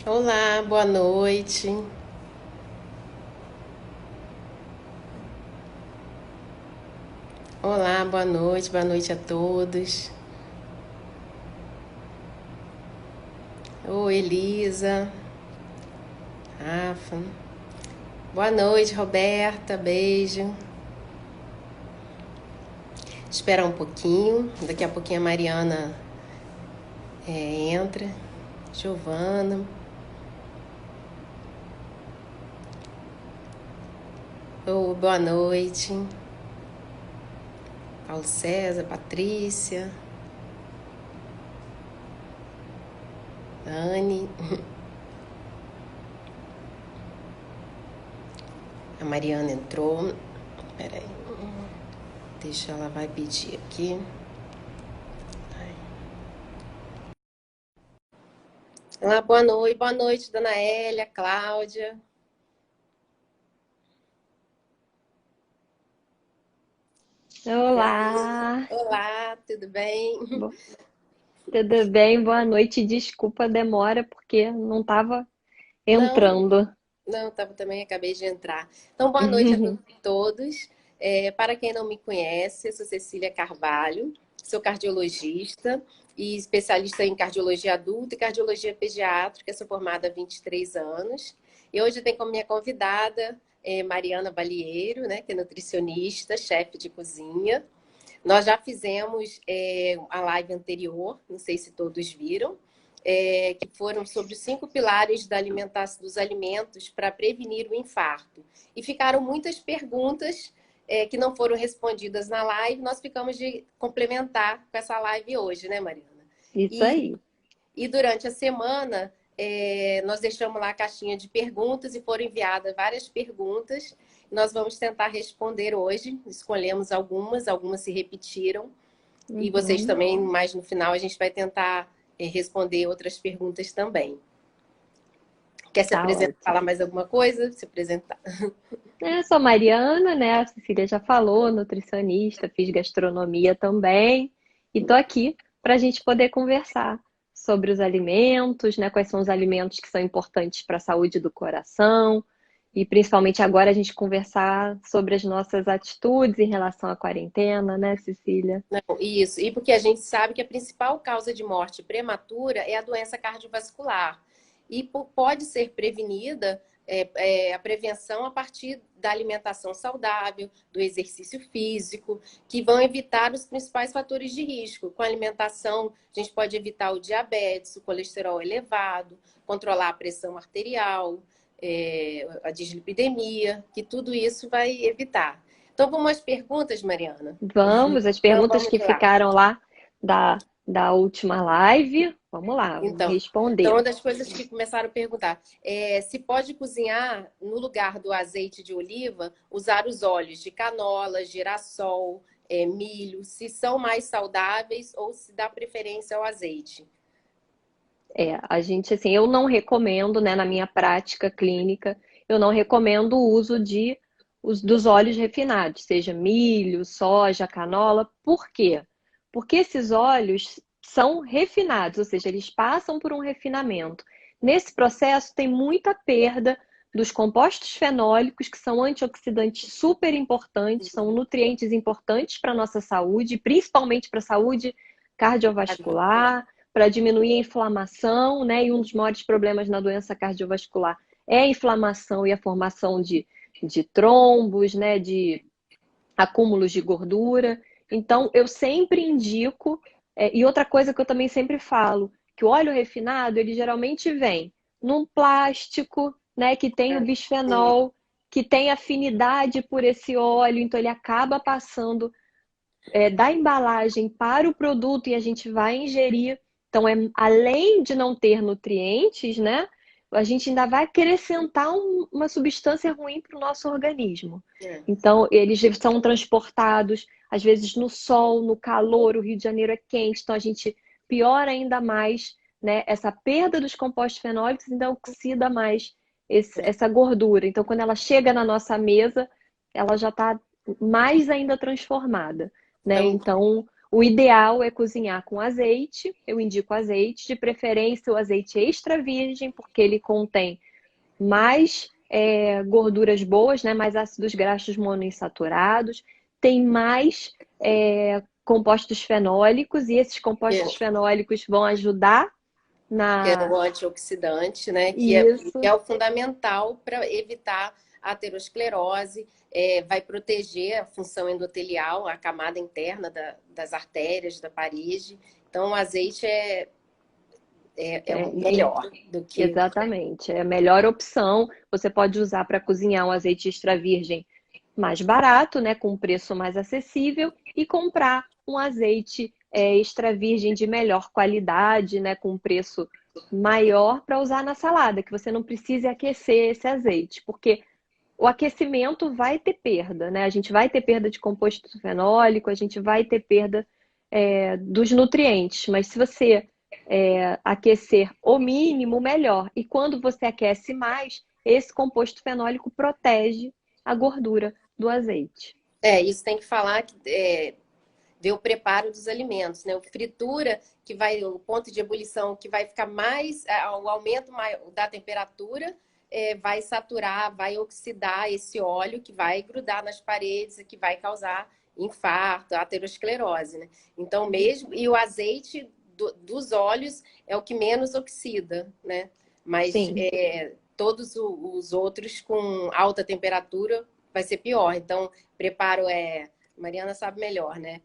Olá, boa noite. Olá, boa noite a todos. Oi, Elisa, Rafa. Boa noite, Roberta, beijo. Espera um pouquinho, daqui a pouquinho a Mariana entra. Giovana. Oh, boa noite. Paulo César, Patrícia, Anne. A Mariana entrou. Peraí. Deixa ela vai pedir aqui. Olá, boa noite, dona Hélia, Cláudia. Olá, Olá, tudo bem? Bo- tudo bem? Boa noite. Desculpa a demora porque não estava Não, entrando. não, também acabei de entrar. Então, boa noite a todos e todos. Para quem não me conhece, eu sou Cecília Carvalho, sou cardiologista e especialista em cardiologia adulta e cardiologia pediátrica, sou formada há 23 anos. E hoje eu tenho como minha convidada Mariana Balieiro, né, que é nutricionista, chefe de cozinha. Nós já fizemos a live anterior, não sei se todos viram, que foram sobre os 5 pilares da alimentação dos alimentos para prevenir o infarto. E ficaram muitas perguntas que não foram respondidas na live, nós ficamos de complementar com essa live hoje, né, Mariana? Isso E, aí. e durante a semana, nós deixamos lá a caixinha de perguntas e foram enviadas várias perguntas. Nós vamos tentar responder hoje. Escolhemos algumas se repetiram. E vocês Uhum. também, mais no final, a gente vai tentar responder outras perguntas também. Quer se Tá apresentar, ótimo. falar mais alguma coisa? Se apresentar. Eu sou Mariana, né? A Cecília já falou, nutricionista, fiz gastronomia também. E tô aqui para a gente poder conversar sobre os alimentos, né? Quais são os alimentos que são importantes para a saúde do coração. E principalmente agora a gente conversar sobre as nossas atitudes em relação à quarentena, né, Cecília? Não, isso. E porque a gente sabe que a principal causa de morte prematura é a doença cardiovascular. E pode ser prevenida, a prevenção a partir da alimentação saudável, do exercício físico, que vão evitar os principais fatores de risco. Com a alimentação, a gente pode evitar o diabetes, o colesterol elevado, controlar a pressão arterial, a dislipidemia, que tudo isso vai evitar. Então, vamos às perguntas, Mariana? Vamos, as Então, perguntas vamos que lá. ficaram lá da última live. Vamos lá, vamos Então, responder. uma das coisas que começaram a perguntar é se pode cozinhar no lugar do azeite de oliva, usar os óleos de canola, girassol, milho, se são mais saudáveis ou se dá preferência ao azeite. A gente, assim, eu não recomendo, né, na minha prática clínica, eu não recomendo o uso dos óleos refinados, seja milho, soja, canola. Por quê? Porque esses óleos são refinados, ou seja, eles passam por um refinamento. Nesse processo tem muita perda dos compostos fenólicos, que são antioxidantes super importantes, são nutrientes importantes para a nossa saúde, principalmente para a saúde cardiovascular, para diminuir a inflamação, né? E um dos maiores problemas na doença cardiovascular é a inflamação e a formação de trombos, né? De acúmulos de gordura. Então, eu sempre indico, e outra coisa que eu também sempre falo, que o óleo refinado, ele geralmente vem num plástico, né? Que tem o Sim. bisfenol, que tem afinidade por esse óleo, então ele acaba passando da embalagem para o produto e a gente vai ingerir. Então, além de não ter nutrientes, né? A gente ainda vai acrescentar uma substância ruim para o nosso organismo. É. Então, eles são transportados, às vezes, no sol, no calor, o Rio de Janeiro é quente, então a gente piora ainda mais, né, essa perda dos compostos fenólicos e ainda oxida mais essa gordura. Então, quando ela chega na nossa mesa, ela já está mais ainda transformada, né? Então, Então, O ideal é cozinhar com azeite, eu indico azeite, de preferência o azeite extra virgem, porque ele contém mais gorduras boas, né? Mais ácidos graxos monoinsaturados, tem mais compostos fenólicos, e esses compostos fenólicos vão ajudar Que é na... o antioxidante, né? Que Isso, é o fundamental para evitar a aterosclerose, vai proteger a função endotelial, a camada interna das artérias, da parede. Então, o azeite é o melhor do que. exatamente, é a melhor opção. Você pode usar para cozinhar um azeite extra virgem mais barato, né, com um preço mais acessível, e comprar um azeite extra virgem de melhor qualidade, né, com um preço maior para usar na salada, que você não precise aquecer esse azeite, porque o aquecimento vai ter perda, né? A gente vai ter perda de composto fenólico, a gente vai ter perda dos nutrientes, mas se você aquecer o mínimo, melhor. E quando você aquece mais, esse composto fenólico protege a gordura do azeite. Isso tem que falar que ver o preparo dos alimentos, né? O fritura, que vai, o ponto de ebulição, que vai ficar mais, o aumento da temperatura, vai saturar, vai oxidar esse óleo que vai grudar nas paredes e que vai causar infarto, aterosclerose, né? Então, mesmo, e o azeite dos óleos é o que menos oxida, né? Mas Sim. todos os outros com alta temperatura vai ser pior. Então, preparo Mariana sabe melhor, né?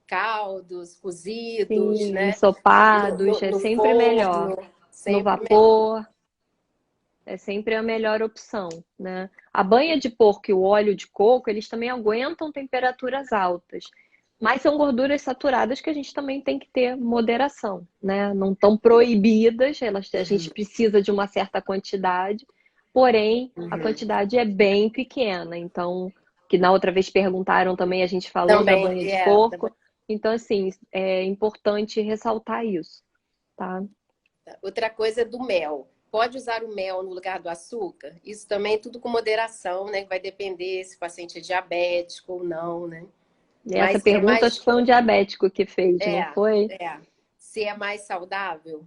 Caldos, cozidos, Sim, né? ensopados, é No sempre melhor. forno, No sempre melhor. vapor, é sempre a melhor opção, né? A banha de porco e o óleo de coco, eles também aguentam temperaturas altas, mas são gorduras saturadas que a gente também tem que ter moderação, né? Não estão proibidas, a gente precisa de uma certa quantidade, porém a quantidade é bem pequena. Então, que na outra vez perguntaram também, a gente falou da Também, banha de porco. Então, assim, é importante ressaltar isso, tá? outra coisa é do mel. Pode usar o mel no lugar do açúcar? Isso também tudo com moderação, né? Vai depender se o paciente é diabético ou não, né? Essa Mas é pergunta acho que mais. foi um diabético que fez, É, não foi? se é mais saudável.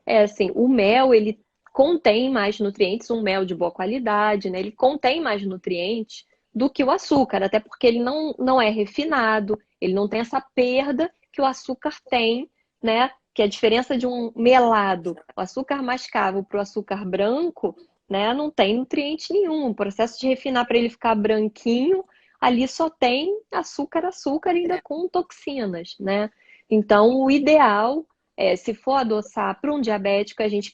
É assim, o mel, ele contém mais nutrientes, um mel de boa qualidade, né? Ele contém mais nutrientes do que o açúcar, até porque ele não é refinado, ele não tem essa perda que o açúcar tem, né? Que a diferença de um melado, o açúcar mascavo para o açúcar branco, né? Não tem nutriente nenhum. O processo de refinar para ele ficar branquinho, ali só tem açúcar, açúcar ainda com toxinas, né? Então, o ideal se for adoçar para um diabético, a gente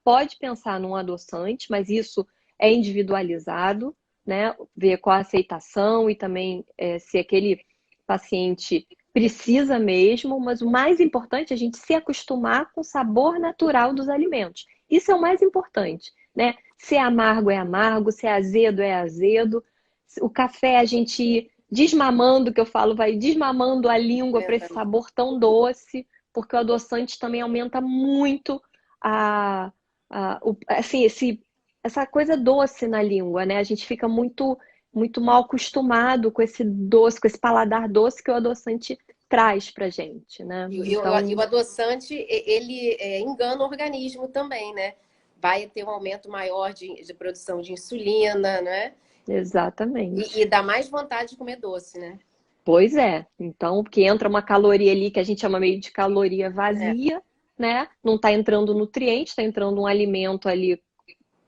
pode pensar num adoçante, mas isso é individualizado, né? Ver qual a aceitação e também se aquele paciente precisa mesmo, mas o mais importante é a gente se acostumar com o sabor natural dos alimentos. Isso é o mais importante, né? Se é amargo, se é azedo. O café a gente ir desmamando, que eu falo, vai desmamando a língua para esse sabor tão doce, porque o adoçante também aumenta muito assim, essa coisa doce na língua, né? A gente fica muito mal acostumado com esse doce, com esse paladar doce que o adoçante traz pra gente, né? E o Então, adoçante, ele engana o organismo também, né? Vai ter um aumento maior de produção de insulina, né? E exatamente. dá mais vontade de comer doce, né? Pois é. Então, porque entra uma caloria ali que a gente chama meio de caloria É, vazia, né? Não está entrando nutriente, está entrando um alimento ali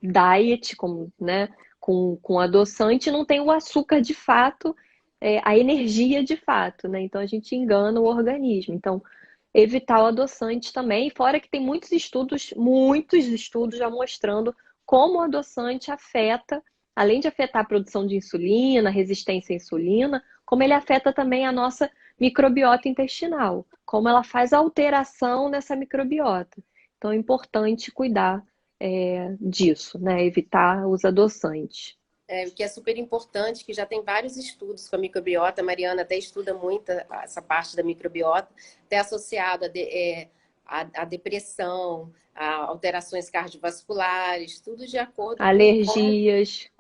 diet, né? Com adoçante, não tem o açúcar de fato, a energia de fato, né? Então a gente engana o organismo. Então, evitar o adoçante também, fora que tem muitos estudos já mostrando como o adoçante afeta, além de afetar a produção de insulina, resistência à insulina, como ele afeta também a nossa microbiota intestinal, como ela faz alteração nessa microbiota. Então é importante cuidar disso, né? Evitar os adoçantes. o que é super importante, que já tem vários estudos com a microbiota, a Mariana até estuda muito essa parte da microbiota, até associado a depressão, a alterações cardiovasculares, tudo de acordo com Alergias,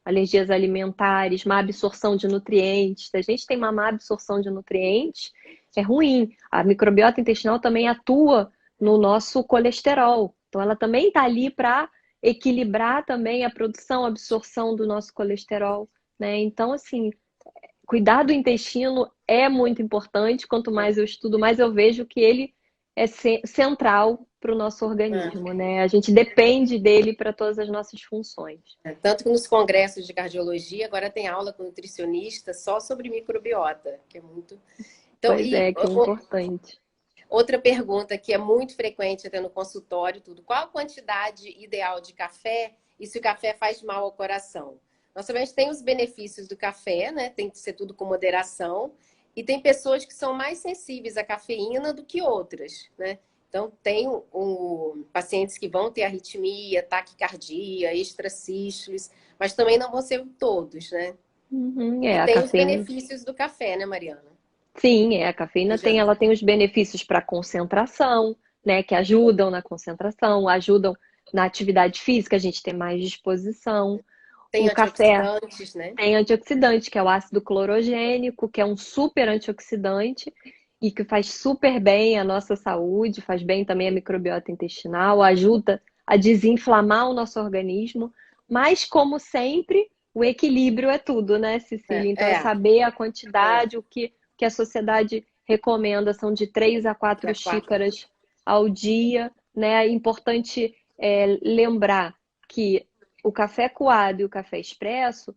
alergias alimentares, má absorção de nutrientes. Se a gente tem uma má absorção de nutrientes, é ruim. A microbiota intestinal também atua no nosso colesterol. Então, ela também está ali para equilibrar também a produção, a absorção do nosso colesterol, né? Então, assim, cuidar do intestino é muito importante. Quanto mais eu estudo, mais eu vejo que ele é central para o nosso organismo, né? A gente depende dele para todas as nossas funções. Tanto que nos congressos de cardiologia, agora tem aula com nutricionista só sobre microbiota, que é muito... Então, Pois é, que é importante. Outra pergunta que é muito frequente até no consultório, tudo. Qual a quantidade ideal de café e se o café faz mal ao coração? Nós sabemos que tem os benefícios do café, né? Tem que ser tudo com moderação. E tem pessoas que são mais sensíveis à cafeína do que outras, né? Então, tem pacientes que vão ter arritmia, taquicardia, extracístoles, mas também não vão ser todos, né? E A tem os cafeína. benefícios do café, né, Mariana? Sim, a cafeína ela tem os benefícios para concentração, né? Que ajudam na concentração, ajudam na atividade física, a gente tem mais disposição. Tem O café antioxidantes, né? tem antioxidante, que é o ácido clorogênico, que é um super antioxidante e que faz super bem à nossa saúde, faz bem também à microbiota intestinal, ajuda a desinflamar o nosso organismo. Mas, como sempre, o equilíbrio é tudo, né, Cecília? Então, é saber a quantidade, o que a sociedade recomenda são de 3 a 4 xícaras ao dia, né? É importante lembrar que o café coado e o café expresso,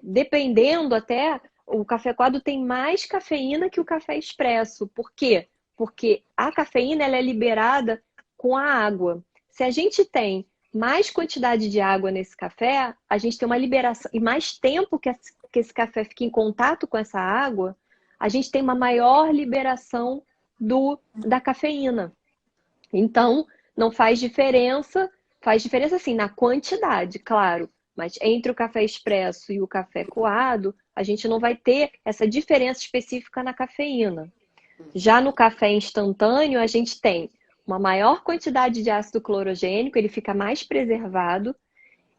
dependendo até, o café coado tem mais cafeína que o café expresso. Por quê? Porque a cafeína ela é liberada com a água. Se a gente tem mais quantidade de água nesse café, a gente tem uma liberação, e mais tempo que esse café fica em contato com essa água, a gente tem uma maior liberação da cafeína. Então, não faz diferença assim na quantidade, claro, mas entre o café expresso e o café coado, a gente não vai ter essa diferença específica na cafeína. Já no café instantâneo, a gente tem uma maior quantidade de ácido clorogênico, ele fica mais preservado,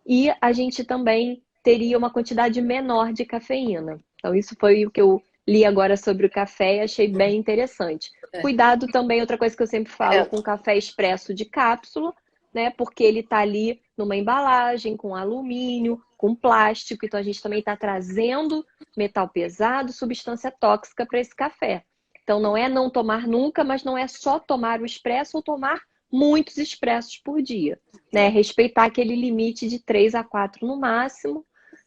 e a gente também teria uma quantidade menor de cafeína. Então, isso foi o que eu li agora sobre o café e achei bem interessante. Cuidado também, outra coisa que eu sempre falo, com café expresso de cápsula, né? Porque ele está ali numa embalagem, com alumínio, com plástico, então a gente também está trazendo metal pesado, substância tóxica para esse café. Então, não é não tomar nunca, mas não é só tomar o expresso ou tomar muitos expressos por dia, né? Respeitar aquele limite de 3 a 4 no máximo.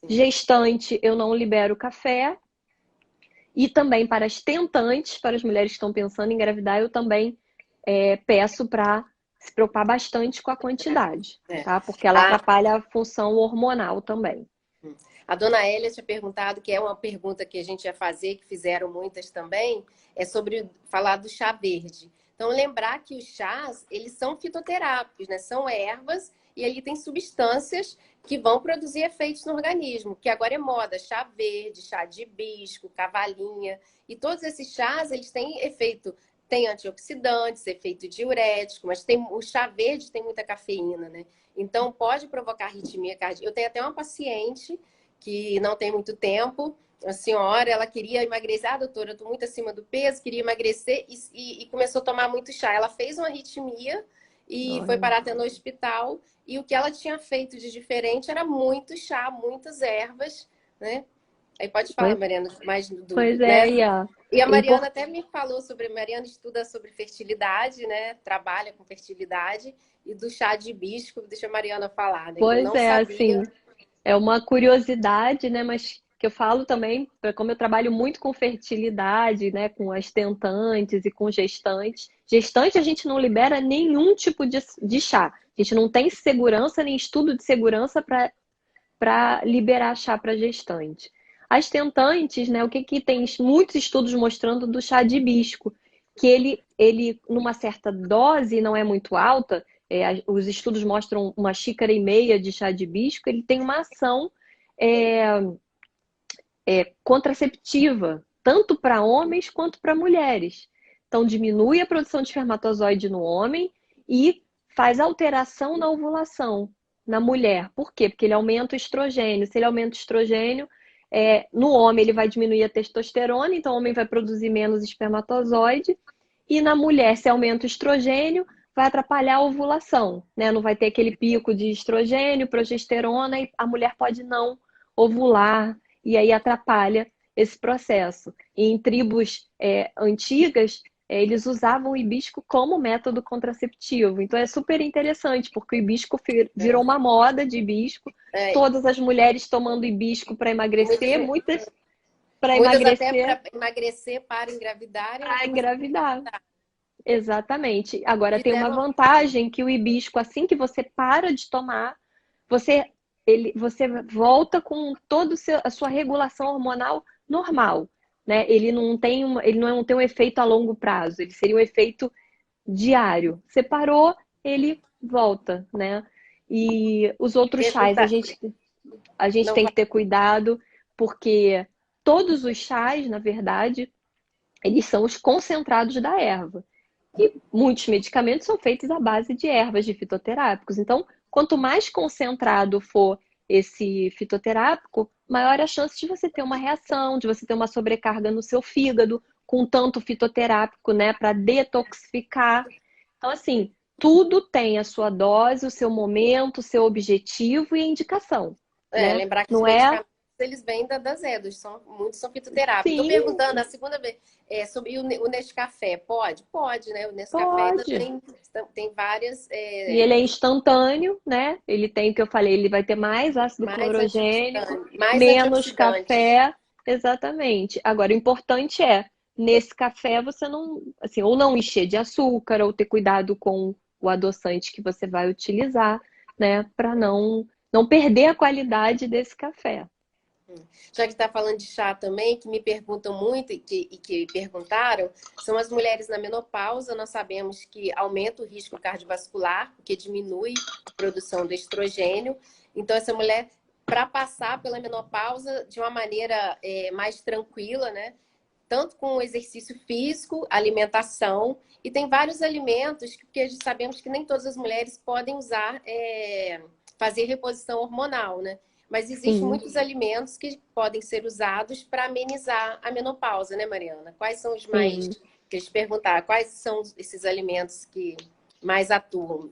Gestante, eu não libero café. E também para as tentantes, para as mulheres que estão pensando em engravidar, eu também peço para se preocupar bastante com a quantidade, tá? Porque ela atrapalha a função hormonal também. A dona Hélia tinha perguntado, que é uma pergunta que a gente ia fazer, que fizeram muitas também, é sobre falar do chá verde. Então, lembrar que os chás, eles são fitoterápicos, né? São ervas e ali tem substâncias que vão produzir efeitos no organismo, que agora é moda, chá verde, chá de hibisco, cavalinha. E todos esses chás, eles têm efeito, tem antioxidantes, efeito diurético, mas o chá verde tem muita cafeína, né? Então, pode provocar arritmia cardíaca. Eu tenho até uma paciente que não tem muito tempo, a senhora, ela queria emagrecer, doutora, eu estou muito acima do peso, queria emagrecer e começou a tomar muito chá. Ela fez uma arritmia e foi parar até no hospital, e o que ela tinha feito de diferente era muito chá, muitas ervas, né? Aí pode falar, Mariana, mais do... Pois é, né? E a Mariana até me falou sobre... Mariana estuda sobre fertilidade, né? Trabalha com fertilidade, e do chá de hibisco, deixa a Mariana falar, né? Pois que eu não sabia. assim, é uma curiosidade, né? Mas que eu falo também, como eu trabalho muito com fertilidade, né? Com as tentantes e com gestantes. Gestante a gente não libera nenhum tipo de chá. A gente não tem segurança, nem estudo de segurança para liberar chá para gestante. As tentantes, né? O que tem muitos estudos mostrando do chá de hibisco, que ele numa certa dose, não é muito alta, os estudos mostram 1,5 xícaras de chá de hibisco, ele tem uma ação contraceptiva, tanto para homens quanto para mulheres. Então, diminui a produção de espermatozoide no homem e faz alteração na ovulação na mulher. Por quê? Porque ele aumenta o estrogênio. Se ele aumenta o estrogênio, No homem ele vai diminuir a testosterona, então o homem vai produzir menos espermatozoide. E na mulher, se aumenta o estrogênio, vai atrapalhar a ovulação, né? Não vai ter aquele pico de estrogênio, progesterona, e a mulher pode não ovular, e aí atrapalha esse processo. E em tribos antigas, eles usavam o hibisco como método contraceptivo. Então é super interessante, porque o hibisco virou uma moda de hibisco. É, Todas as mulheres tomando hibisco para emagrecer, muitas para muitas até emagrecer, para emagrecer, para engravidar, e para algumas engravidar. Exatamente. Agora tem uma fizeram. vantagem que o hibisco, assim que você para de tomar, você volta com toda a sua regulação hormonal normal, né? Ele não tem um efeito a longo prazo, ele seria um efeito diário. Você parou, ele volta, né? E os outros chás, Perguntar. a gente Não tem vai. que ter cuidado, porque todos os chás, na verdade, eles são os concentrados da erva. E muitos medicamentos são feitos à base de ervas, de fitoterápicos. Então, quanto mais concentrado for esse fitoterápico, maior a chance de você ter uma reação, de você ter uma sobrecarga no seu fígado com tanto fitoterápico, né, para detoxificar. Então, assim, tudo tem a sua dose, o seu momento, o seu objetivo e a indicação, né? Lembrar que os Não é? medicamentos eles vêm das EDOS, muitos são fitoterápicos. Estou Sim, perguntando a segunda vez sobre o Nescafé. Pode? Pode, né? O Nescafé ainda pode. tem várias E ele é instantâneo, né? Ele tem o que eu falei, ele vai ter mais ácido mais clorogênico, antioxidantes, mais menos antioxidantes. café, exatamente. Agora, o importante nesse café você não, assim, ou não encher de açúcar, ou ter cuidado com o adoçante que você vai utilizar, né? Para não perder a qualidade desse café. Já que está falando de chá também, que me perguntam muito e que perguntaram, são as mulheres na menopausa. Nós sabemos que aumenta o risco cardiovascular, porque diminui a produção do estrogênio. Então, essa mulher, para passar pela menopausa de uma maneira mais tranquila, né? Tanto com o exercício físico, alimentação, e tem vários alimentos que sabemos que nem todas as mulheres podem usar, fazer reposição hormonal, né? Mas existem Sim, muitos alimentos que podem ser usados para amenizar a menopausa, né, Mariana? Quais são os mais. sim. Queria te perguntar, quais são esses alimentos que mais atuam?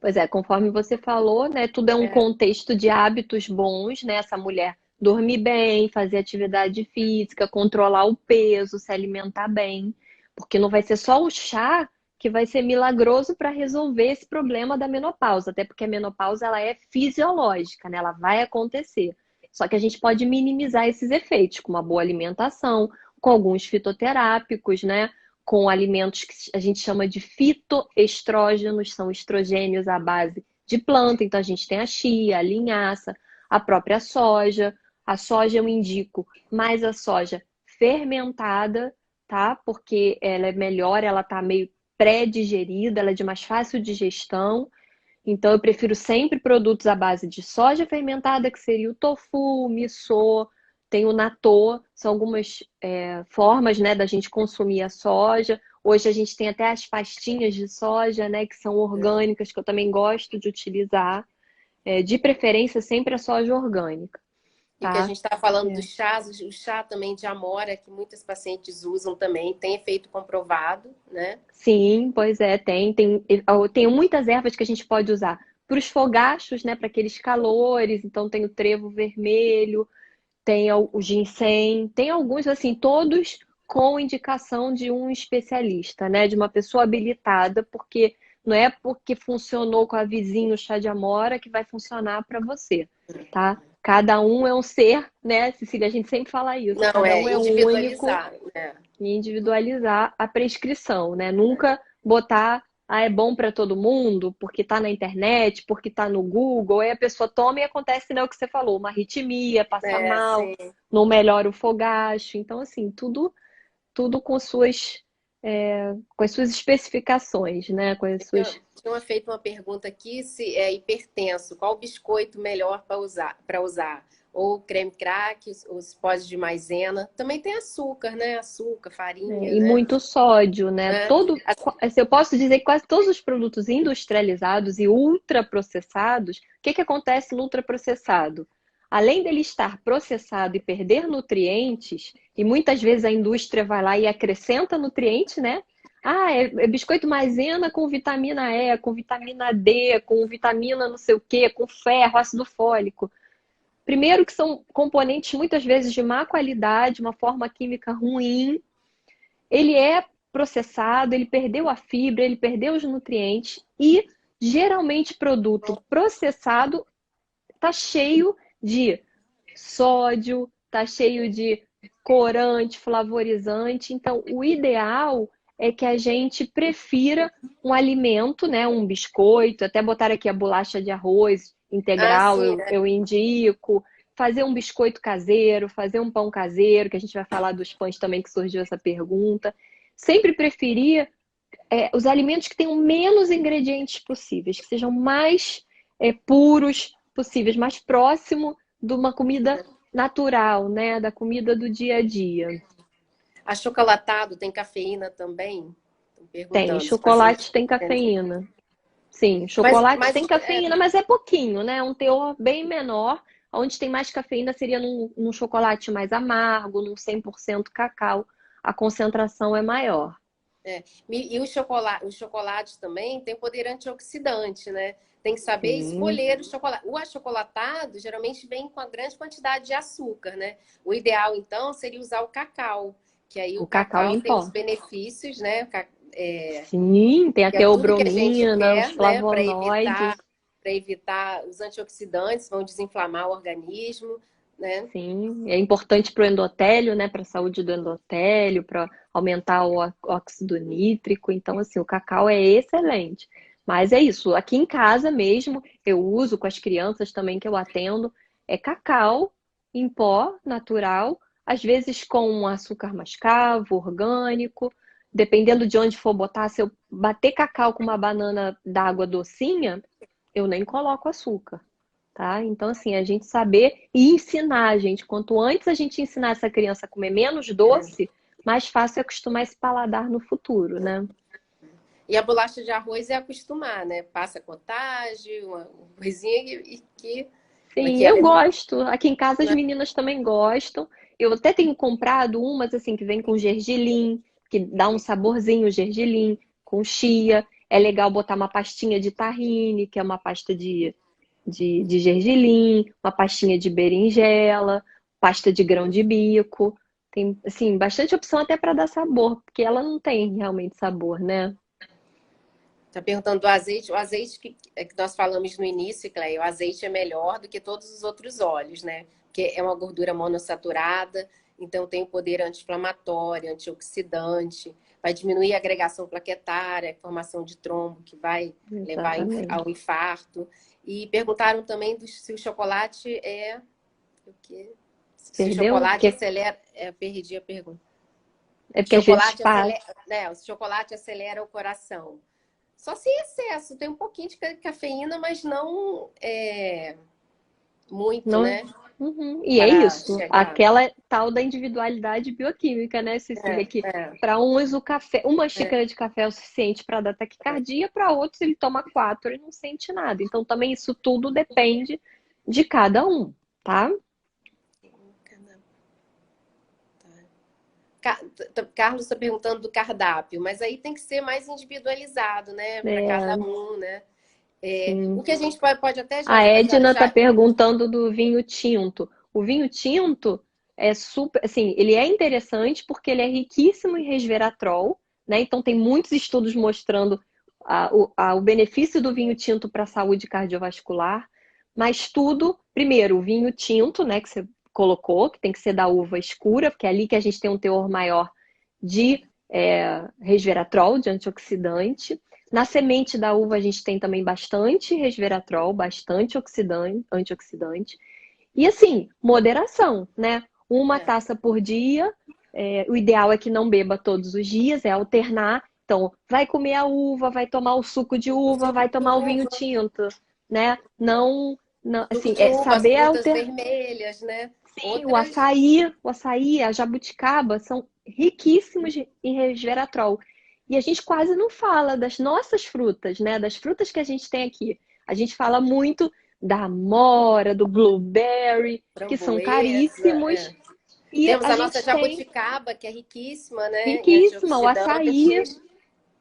Pois é, conforme você falou, né, tudo é um É, contexto de hábitos bons, né? Essa mulher dormir bem, fazer atividade física, controlar o peso, se alimentar bem, porque não vai ser só o chá que vai ser milagroso para resolver esse problema da menopausa, até porque a menopausa ela é fisiológica, né? Ela vai acontecer. Só que a gente pode minimizar esses efeitos com uma boa alimentação, com alguns fitoterápicos, né? Com alimentos que a gente chama de fitoestrógenos, são estrogênios à base de planta. Então, a gente tem a chia, a linhaça, a própria soja. A soja eu indico mais a soja fermentada, tá? Porque ela é melhor, ela tá meio pré-digerida, ela é de mais fácil digestão. Então, eu prefiro sempre produtos à base de soja fermentada, que seria o tofu, o miso, tem o natto, são algumas formas, né, da gente consumir a soja. Hoje a gente tem até as pastinhas de soja, né, que são orgânicas, que eu também gosto de utilizar. De preferência, sempre a soja orgânica, e o que a tá? gente está falando É. dos chás, o chá também de amora, que muitas pacientes usam também, tem efeito comprovado, né? Sim, pois é, tem muitas ervas que a gente pode usar para os fogachos, né, para aqueles calores. Então tem o trevo vermelho, tem o ginseng, tem alguns assim, todos com indicação de um especialista, né, de uma pessoa habilitada, porque não é porque funcionou com a vizinha o chá de amora que vai funcionar para você, tá? Cada um é um ser, né, Cecília? A gente sempre fala isso, Não, cada um é único individualizar, né? e individualizar a prescrição, né? Nunca botar, é bom para todo mundo, porque está na internet, porque está no Google, aí a pessoa toma e acontece, né, o que você falou, uma arritmia, passa mal, Sim. não melhora o fogacho. Então, assim, tudo com as suas especificações, né? Com as suas. Tinha feito uma pergunta aqui se é hipertenso, qual biscoito melhor para usar? Ou creme crack, os pós de maisena. Também tem açúcar, né? Açúcar, farinha, E né? muito sódio, né? Né? Assim, eu posso dizer que quase todos os produtos industrializados e ultraprocessados, o que acontece no ultraprocessado? além dele estar processado e perder nutrientes, e muitas vezes a indústria vai lá e acrescenta nutrientes, né? Ah, é biscoito maisena com vitamina E, com vitamina D, com vitamina não sei o quê, com ferro, ácido fólico. Primeiro que são componentes muitas vezes de má qualidade, uma forma química ruim. Ele é processado, ele perdeu a fibra, ele perdeu os nutrientes e geralmente produto processado está cheio de sódio, está cheio de corante, flavorizante. Então, o ideal é que a gente prefira um alimento, né, um biscoito, até botar aqui a bolacha de arroz Ah, integral, sim, eu indico, fazer um biscoito caseiro, fazer um pão caseiro, que a gente vai falar dos pães também, que surgiu essa pergunta. Sempre preferir os alimentos que tenham menos ingredientes possíveis, que sejam mais puros possíveis, mais próximo de uma comida natural, né? Da comida do dia a dia. achocolatado tem cafeína também? Estão Tem, perguntando se faz chocolate tem sentido. cafeína. Sim, Mas, chocolate mas tem cafeína, mas é pouquinho, né? Um teor bem menor. Onde tem mais cafeína seria num chocolate mais amargo, num 100% cacau. A concentração é maior. E os chocolates também têm poder antioxidante, né? Tem que saber Sim, escolher o chocolate. O achocolatado geralmente vem com a grande quantidade de açúcar, né? O ideal, então, seria usar o cacau, que aí o o cacau cacau em tem os pó. benefícios, né? Sim, tem a Que é tudo que a gente teobromina, os quer, né? flavonoides. Para evitar os antioxidantes, vão desinflamar o organismo, né? Sim, é importante para o endotélio, né? Para a saúde do endotélio, para aumentar o óxido nítrico. Então, assim, o cacau é excelente. Mas é isso, aqui em casa mesmo, eu uso com as crianças também que eu atendo, é cacau em pó natural, às vezes com açúcar mascavo, orgânico. Dependendo de onde for botar, se eu bater cacau com uma banana d'água docinha, eu nem coloco açúcar. Tá? Então, assim, a gente saber e ensinar, gente. Quanto antes a gente ensinar essa criança a comer menos doce, mais fácil é acostumar esse paladar no futuro, né? E a bolacha de arroz é acostumar, né? Passa cottage, uma coisinha Sim, que ela eu é, gosto. Aqui em casa as né? meninas também gostam. Eu até tenho comprado umas assim que vem com gergelim, que dá um saborzinho gergelim, com chia. É legal botar uma pastinha de tahine, que é uma pasta de gergelim, uma pastinha de berinjela, pasta de grão de bico. Tem, assim, bastante opção até para dar sabor, porque ela não tem realmente sabor, né? Tá perguntando do azeite. O azeite que nós falamos no início, Cleia, o azeite é melhor do que todos os outros óleos, né? Porque é uma gordura monossaturada, então tem o poder anti-inflamatório, antioxidante, vai diminuir a agregação plaquetária, a formação de trombo, que vai levar Exatamente. ao infarto. E perguntaram também se o chocolate é o quê? Se o Perdeu? chocolate Porque, acelera. Perdi a pergunta. é porque às vezes Chocolate passa. acelera, né? O chocolate acelera o coração. Só se em excesso, tem um pouquinho de cafeína, mas não muito, Não... né? Uhum. E é Para isso, chegar. aquela tal da individualidade bioquímica, né, Cecília? Que É, para uns o café, uma é. xícara de café é o suficiente para dar taquicardia, para outros ele toma quatro e não sente nada. Então também isso tudo depende de cada um, tá? Carlos está perguntando do cardápio, mas aí tem que ser mais individualizado, né? Para cada É, um, né? O sim. que a gente pode até A Edna está já. perguntando do vinho tinto. O vinho tinto é super, assim, ele é interessante porque ele é riquíssimo em resveratrol, né? Então tem muitos estudos mostrando o benefício do vinho tinto para a saúde cardiovascular. Mas tudo, primeiro, o vinho tinto, né, que você colocou, que tem que ser da uva escura, porque é ali que a gente tem um teor maior de resveratrol, de antioxidante. Na semente da uva a gente tem também bastante resveratrol, bastante antioxidante. E assim, moderação, né? Uma É, taça por dia. O ideal é que não beba todos os dias, é alternar. Então, vai comer a uva, vai tomar o suco de uva, vai tomar o vinho tinto, né? Não, não suco assim, de uva, as saber frutas alternar. vermelhas, né? Sim, Outras. o açaí, a jabuticaba são riquíssimos em resveratrol. E a gente quase não fala das nossas frutas, né? Das frutas que a gente tem aqui. A gente fala muito da amora, do blueberry, que são Framboesa, caríssimos. E Temos a a nossa gente tem jabuticaba, que é riquíssima, né, em riquíssima, o açaí, antioxidantes.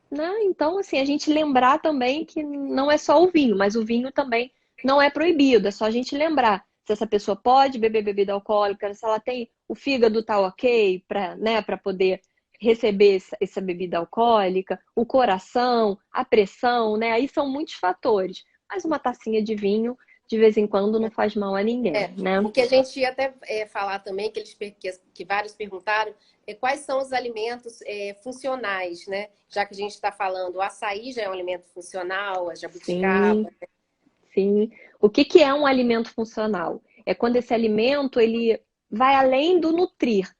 né? Então, assim, a gente lembrar também que não é só o vinho, mas o vinho também não é proibido. É só a gente lembrar se essa pessoa pode beber bebida alcoólica, se ela tem o fígado tá ok para, né, para poder receber essa bebida alcoólica, o coração, a pressão, né? Aí são muitos fatores. Mas uma tacinha de vinho, de vez em quando, não faz mal a ninguém, né? O que a gente ia até falar também, que vários perguntaram, é quais são os alimentos funcionais, né? Já que a gente está falando, o açaí já é um alimento funcional, a Sim. jabuticaba. Sim. O que que é um alimento funcional? É quando esse alimento ele vai além do nutrir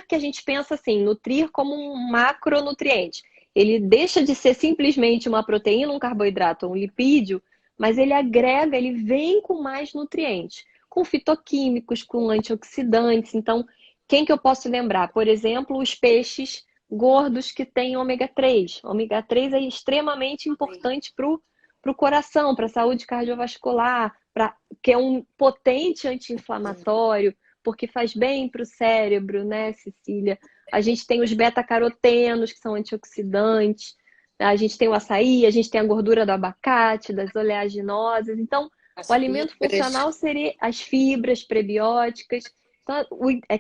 que a gente pensa assim, nutrir como um macronutriente. Ele deixa de ser simplesmente uma proteína, um carboidrato, um lipídio, mas ele agrega, ele vem com mais nutrientes, com fitoquímicos, com antioxidantes. Então, quem que eu posso lembrar? Por exemplo, os peixes gordos que têm ômega 3. Ômega 3 é extremamente importante para o coração, para a saúde cardiovascular, que é um potente anti-inflamatório, porque faz bem para o cérebro, né, Cecília? A gente tem os beta-carotenos, que são antioxidantes, a gente tem o açaí, a gente tem a gordura do abacate, das oleaginosas. Então, o As alimento fibras. funcional seria as fibras prebióticas, então,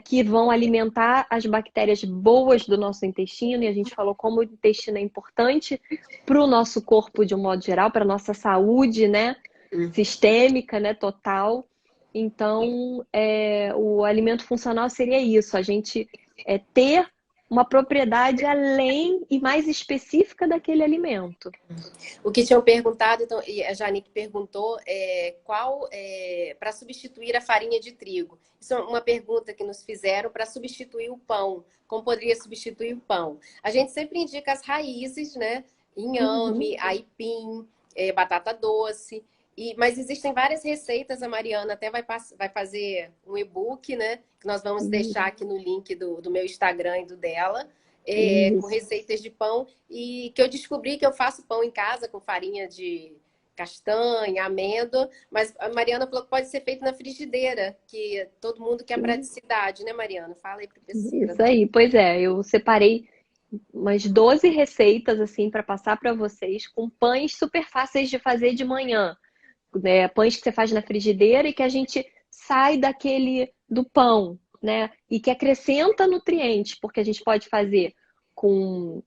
que vão alimentar as bactérias boas do nosso intestino, e a gente falou como o intestino é importante para o nosso corpo de um modo geral, para a nossa saúde, né, sistêmica, né, total. Então, o alimento funcional seria isso, a gente ter uma propriedade além e mais específica daquele alimento. O que tinham perguntado, então, e a Janique perguntou, qual para substituir a farinha de trigo. Isso é uma pergunta que nos fizeram para substituir o pão. Como poderia substituir o pão? A gente sempre indica as raízes, né? Uhum, Inhame, aipim, batata doce. Mas existem várias receitas, a Mariana até vai fazer um e-book, né? Que nós vamos deixar aqui no link do meu Instagram e do dela com isso. receitas de pão e que eu descobri que eu faço pão em casa com farinha de castanha, amêndoa, mas a Mariana falou que pode ser feito na frigideira, que todo mundo quer Sim. praticidade, né, Mariana? Fala aí para Isso aí, pois é, eu separei umas 12 receitas assim para passar para vocês com pães super fáceis de fazer de manhã, né? Pães que você faz na frigideira e que a gente sai daquele do pão, né? E que acrescenta nutrientes, porque a gente pode fazer com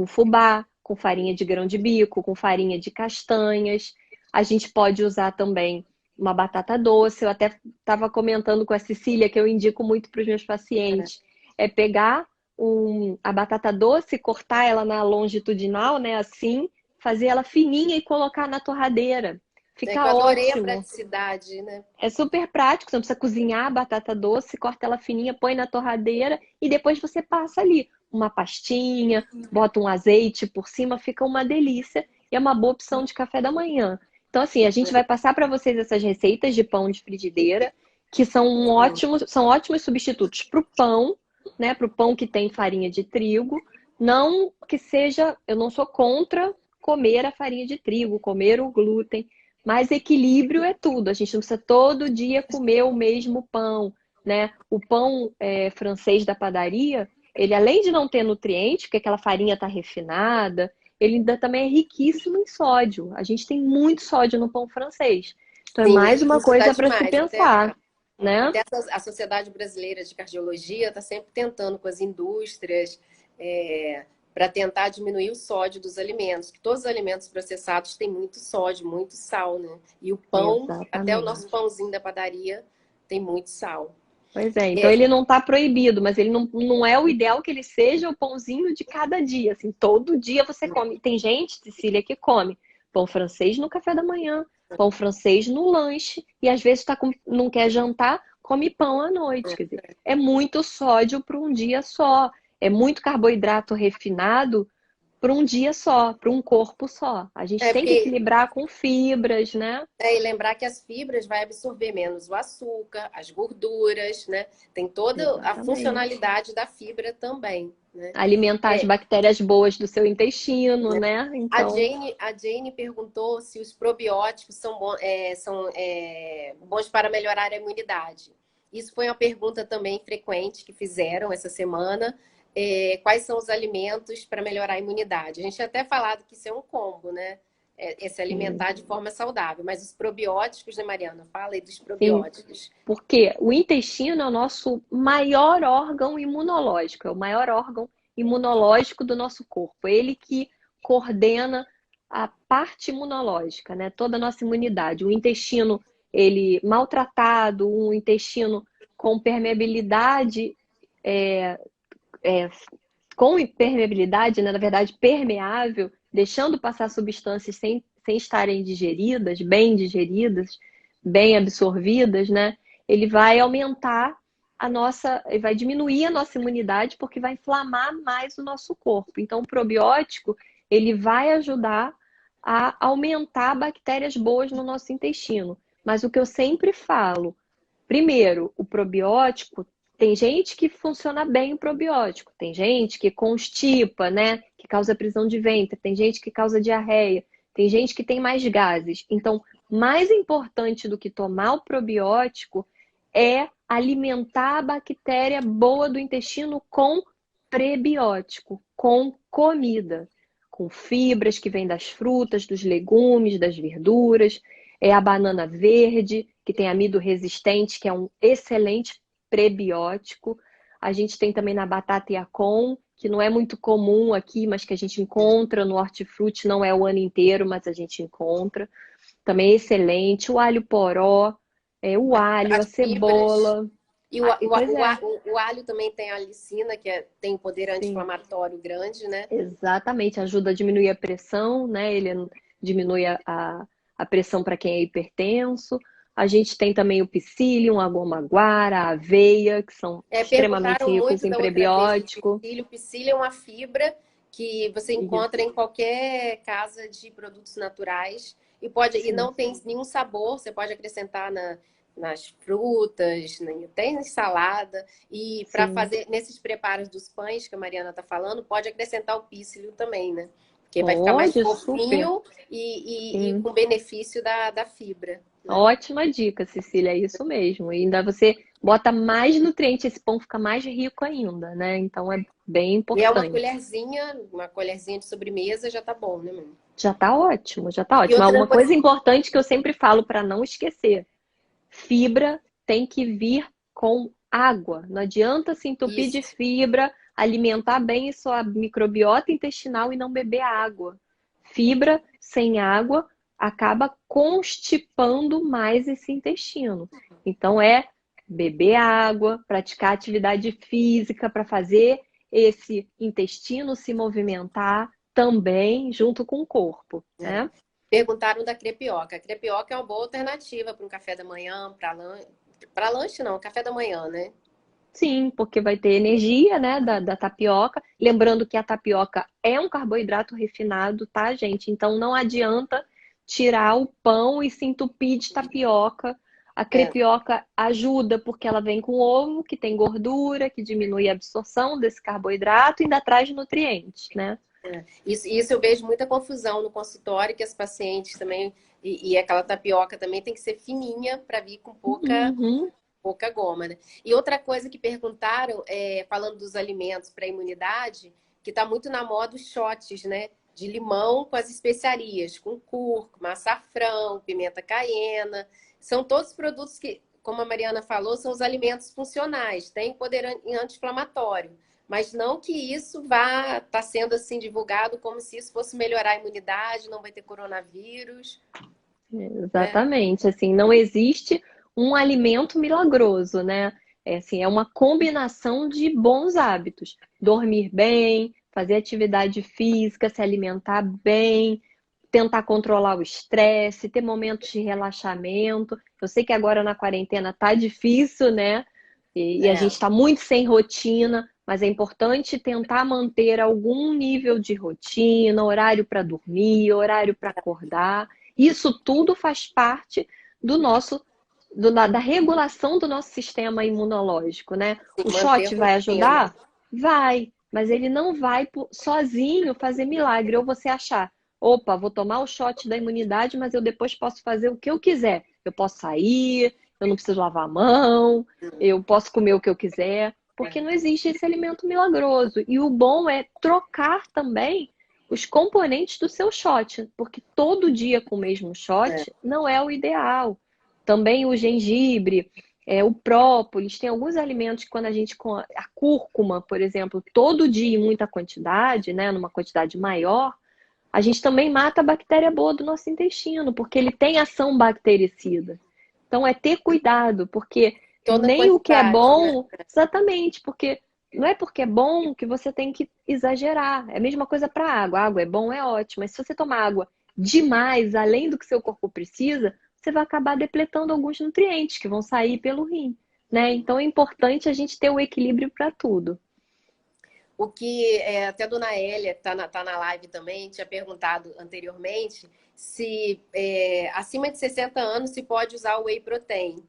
fubá, com farinha de grão de bico, com farinha de castanhas. A gente pode usar também uma batata doce. Eu até estava comentando com a Cecília que eu indico muito para os meus pacientes. É pegar a batata doce, cortar ela na longitudinal, né? Assim, fazer ela fininha e colocar na torradeira. que eu Fica adorei a ótimo. praticidade, né? É super prático, você não precisa cozinhar a batata doce, corta ela fininha, põe na torradeira e depois você passa ali uma pastinha, bota um azeite por cima, fica uma delícia e é uma boa opção de café da manhã. Então, assim, a gente vai passar para vocês essas receitas de pão de frigideira, que são ótimos substitutos para o pão, né? Para o pão que tem farinha de trigo. Não que seja, eu não sou contra comer a farinha de trigo, comer o glúten. Mas equilíbrio é tudo. A gente não precisa todo dia comer o mesmo pão, né? O pão francês da padaria, ele além de não ter nutriente, porque aquela farinha está refinada, ele ainda também é riquíssimo em sódio. A gente tem muito sódio no pão francês. Então é Sim, mais uma isso dá coisa para se demais. pensar, né? Até a Sociedade Brasileira de Cardiologia está sempre tentando com as indústrias para tentar diminuir o sódio dos alimentos, que todos os alimentos processados têm muito sódio, muito sal, né? E o pão, até o nosso Exatamente. pãozinho da padaria, tem muito sal. Pois é, então É, ele não está proibido, mas ele não é o ideal que ele seja o pãozinho de cada dia. Assim, todo dia você come. Tem gente, Cecília, que come pão francês no café da manhã, pão francês no lanche, e às vezes não quer jantar, come pão à noite. Quer dizer, é muito sódio para um dia só. É muito carboidrato refinado para um dia só, para um corpo só. A gente tem que porque equilibrar com fibras, né? e lembrar que as fibras vai absorver menos o açúcar, as gorduras, né? Tem toda a Exatamente. funcionalidade da fibra também. né? Alimentar as É, bactérias boas do seu intestino, né? a Então, Jane, a Jane perguntou se os probióticos bons para melhorar a imunidade. Isso foi uma pergunta também frequente que fizeram essa semana. Quais são os alimentos para melhorar a imunidade? A gente tinha até falado que isso é um combo, né? Se sim, alimentar de forma saudável. Mas os probióticos, né, Mariana? Fala aí dos sim. probióticos. Porque o intestino é o nosso maior órgão imunológico, é o maior órgão imunológico do nosso corpo. É ele que coordena a parte imunológica, né? Toda a nossa imunidade. O intestino, ele maltratado, um intestino com permeabilidade, é, é, com impermeabilidade, né? Na verdade, permeável, deixando passar substâncias sem estarem digeridas, bem absorvidas, né? Ele vai aumentar ele vai diminuir a nossa imunidade porque vai inflamar mais o nosso corpo. Então, o probiótico, ele vai ajudar a aumentar bactérias boas no nosso intestino. Mas o que eu sempre falo, primeiro, o probiótico, tem gente que funciona bem o probiótico, tem gente que constipa, né? Que causa prisão de ventre, tem gente que causa diarreia, tem gente que tem mais gases. Então, mais importante do que tomar o probiótico é alimentar a bactéria boa do intestino com prebiótico, com comida, com fibras que vêm das frutas, dos legumes, das verduras. É a banana verde, que tem amido resistente, que é um excelente prebiótico. A gente tem também na batata Yacon, que não é muito comum aqui, mas que a gente encontra no hortifruti, não é o ano inteiro, mas a gente encontra. Também é excelente. O alho poró, o alho, a As fibras. cebola. E Pois é, o alho também tem a alicina, que tem um poder sim. anti-inflamatório grande, né? Exatamente, ajuda a diminuir a pressão, né? Ele diminui a pressão para quem é hipertenso. A gente tem também o psyllium, a goma-guara, a aveia, que são extremamente Perguntaram ricos muito em da outra vez do prebiótico. psyllium. O psyllium é uma fibra que você encontra Isso, em qualquer casa de produtos naturais e sim. não tem nenhum sabor. Você pode acrescentar nas frutas, até em salada. E para Sim. fazer nesses preparos dos pães que a Mariana está falando, pode acrescentar o psyllium também, né? Porque vai ficar mais Pode, super. fofinho e Sim. com benefício da fibra, né? Ótima dica, Cecília, é isso mesmo. E ainda você bota mais nutriente, esse pão fica mais rico ainda, né? Então é bem E é importante. uma colherzinha de sobremesa já tá bom, né, mãe? Já tá ótimo, já tá E ótimo. outra Uma coisa, coisa importante que eu sempre falo para não esquecer: fibra tem que vir com água. Não adianta se entupir de isso. fibra, alimentar bem sua microbiota intestinal e não beber água. Fibra sem água acaba constipando mais esse intestino. Então é beber água, praticar atividade física para fazer esse intestino se movimentar também junto com o corpo, É. né? Perguntaram da crepioca. A crepioca é uma boa alternativa para um café da manhã, para lanche não, café da manhã, né? Sim, porque vai ter energia, né, da tapioca. Lembrando que a tapioca é um carboidrato refinado, tá, gente? Então não adianta tirar o pão e se entupir de tapioca. A É, crepioca ajuda porque ela vem com ovo, que tem gordura, que diminui a absorção desse carboidrato e ainda traz nutrientes, né? isso eu vejo muita confusão no consultório, que as pacientes também, e aquela tapioca também tem que ser fininha para vir com Uhum. pouca goma, né? E outra coisa que perguntaram, falando dos alimentos para imunidade, que está muito na moda os shots, né? De limão com as especiarias, com cúrcuma, açafrão, pimenta caiena. São todos produtos que, como a Mariana falou, são os alimentos funcionais, têm poder anti-inflamatório. Mas não que isso vá estar sendo assim divulgado como se isso fosse melhorar a imunidade, não vai ter coronavírus, né? Exatamente, assim, não existe um alimento milagroso, né? É, assim, é uma combinação de bons hábitos. Dormir bem, fazer atividade física, se alimentar bem, tentar controlar o estresse, ter momentos de relaxamento. Eu sei que agora na quarentena tá difícil, né? E a gente É. está muito sem rotina, mas é importante tentar manter algum nível de rotina, horário para dormir, horário para acordar. Isso tudo faz parte do nosso da regulação do nosso sistema imunológico, né? Sim, O manter shot vai rotina. ajudar? Vai, mas ele não vai sozinho fazer milagre. Ou você achar, opa, vou tomar o shot da imunidade, mas eu depois posso fazer o que eu quiser. Eu posso sair, eu não preciso lavar a mão, eu posso comer o que eu quiser, porque não existe esse alimento milagroso. E o bom é trocar também os componentes do seu shot, porque todo dia com o mesmo shot não é o ideal. Também o gengibre, o própolis, tem alguns alimentos que quando a gente com a cúrcuma, por exemplo, todo dia em muita quantidade, né, numa quantidade maior, a gente também mata a bactéria boa do nosso intestino, porque ele tem ação bactericida. Então é ter cuidado, porque Toda nem o que é quantidade, né? bom, exatamente, porque não é porque é bom que você tem que exagerar. É a mesma coisa para água. A água é bom, é ótimo, mas se você tomar água demais, além do que seu corpo precisa, você vai acabar depletando alguns nutrientes que vão sair pelo rim, né? Então é importante a gente ter o equilíbrio para tudo. O que até a dona Hélia, que tá na live também, tinha perguntado anteriormente se acima de 60 anos se pode usar o whey protein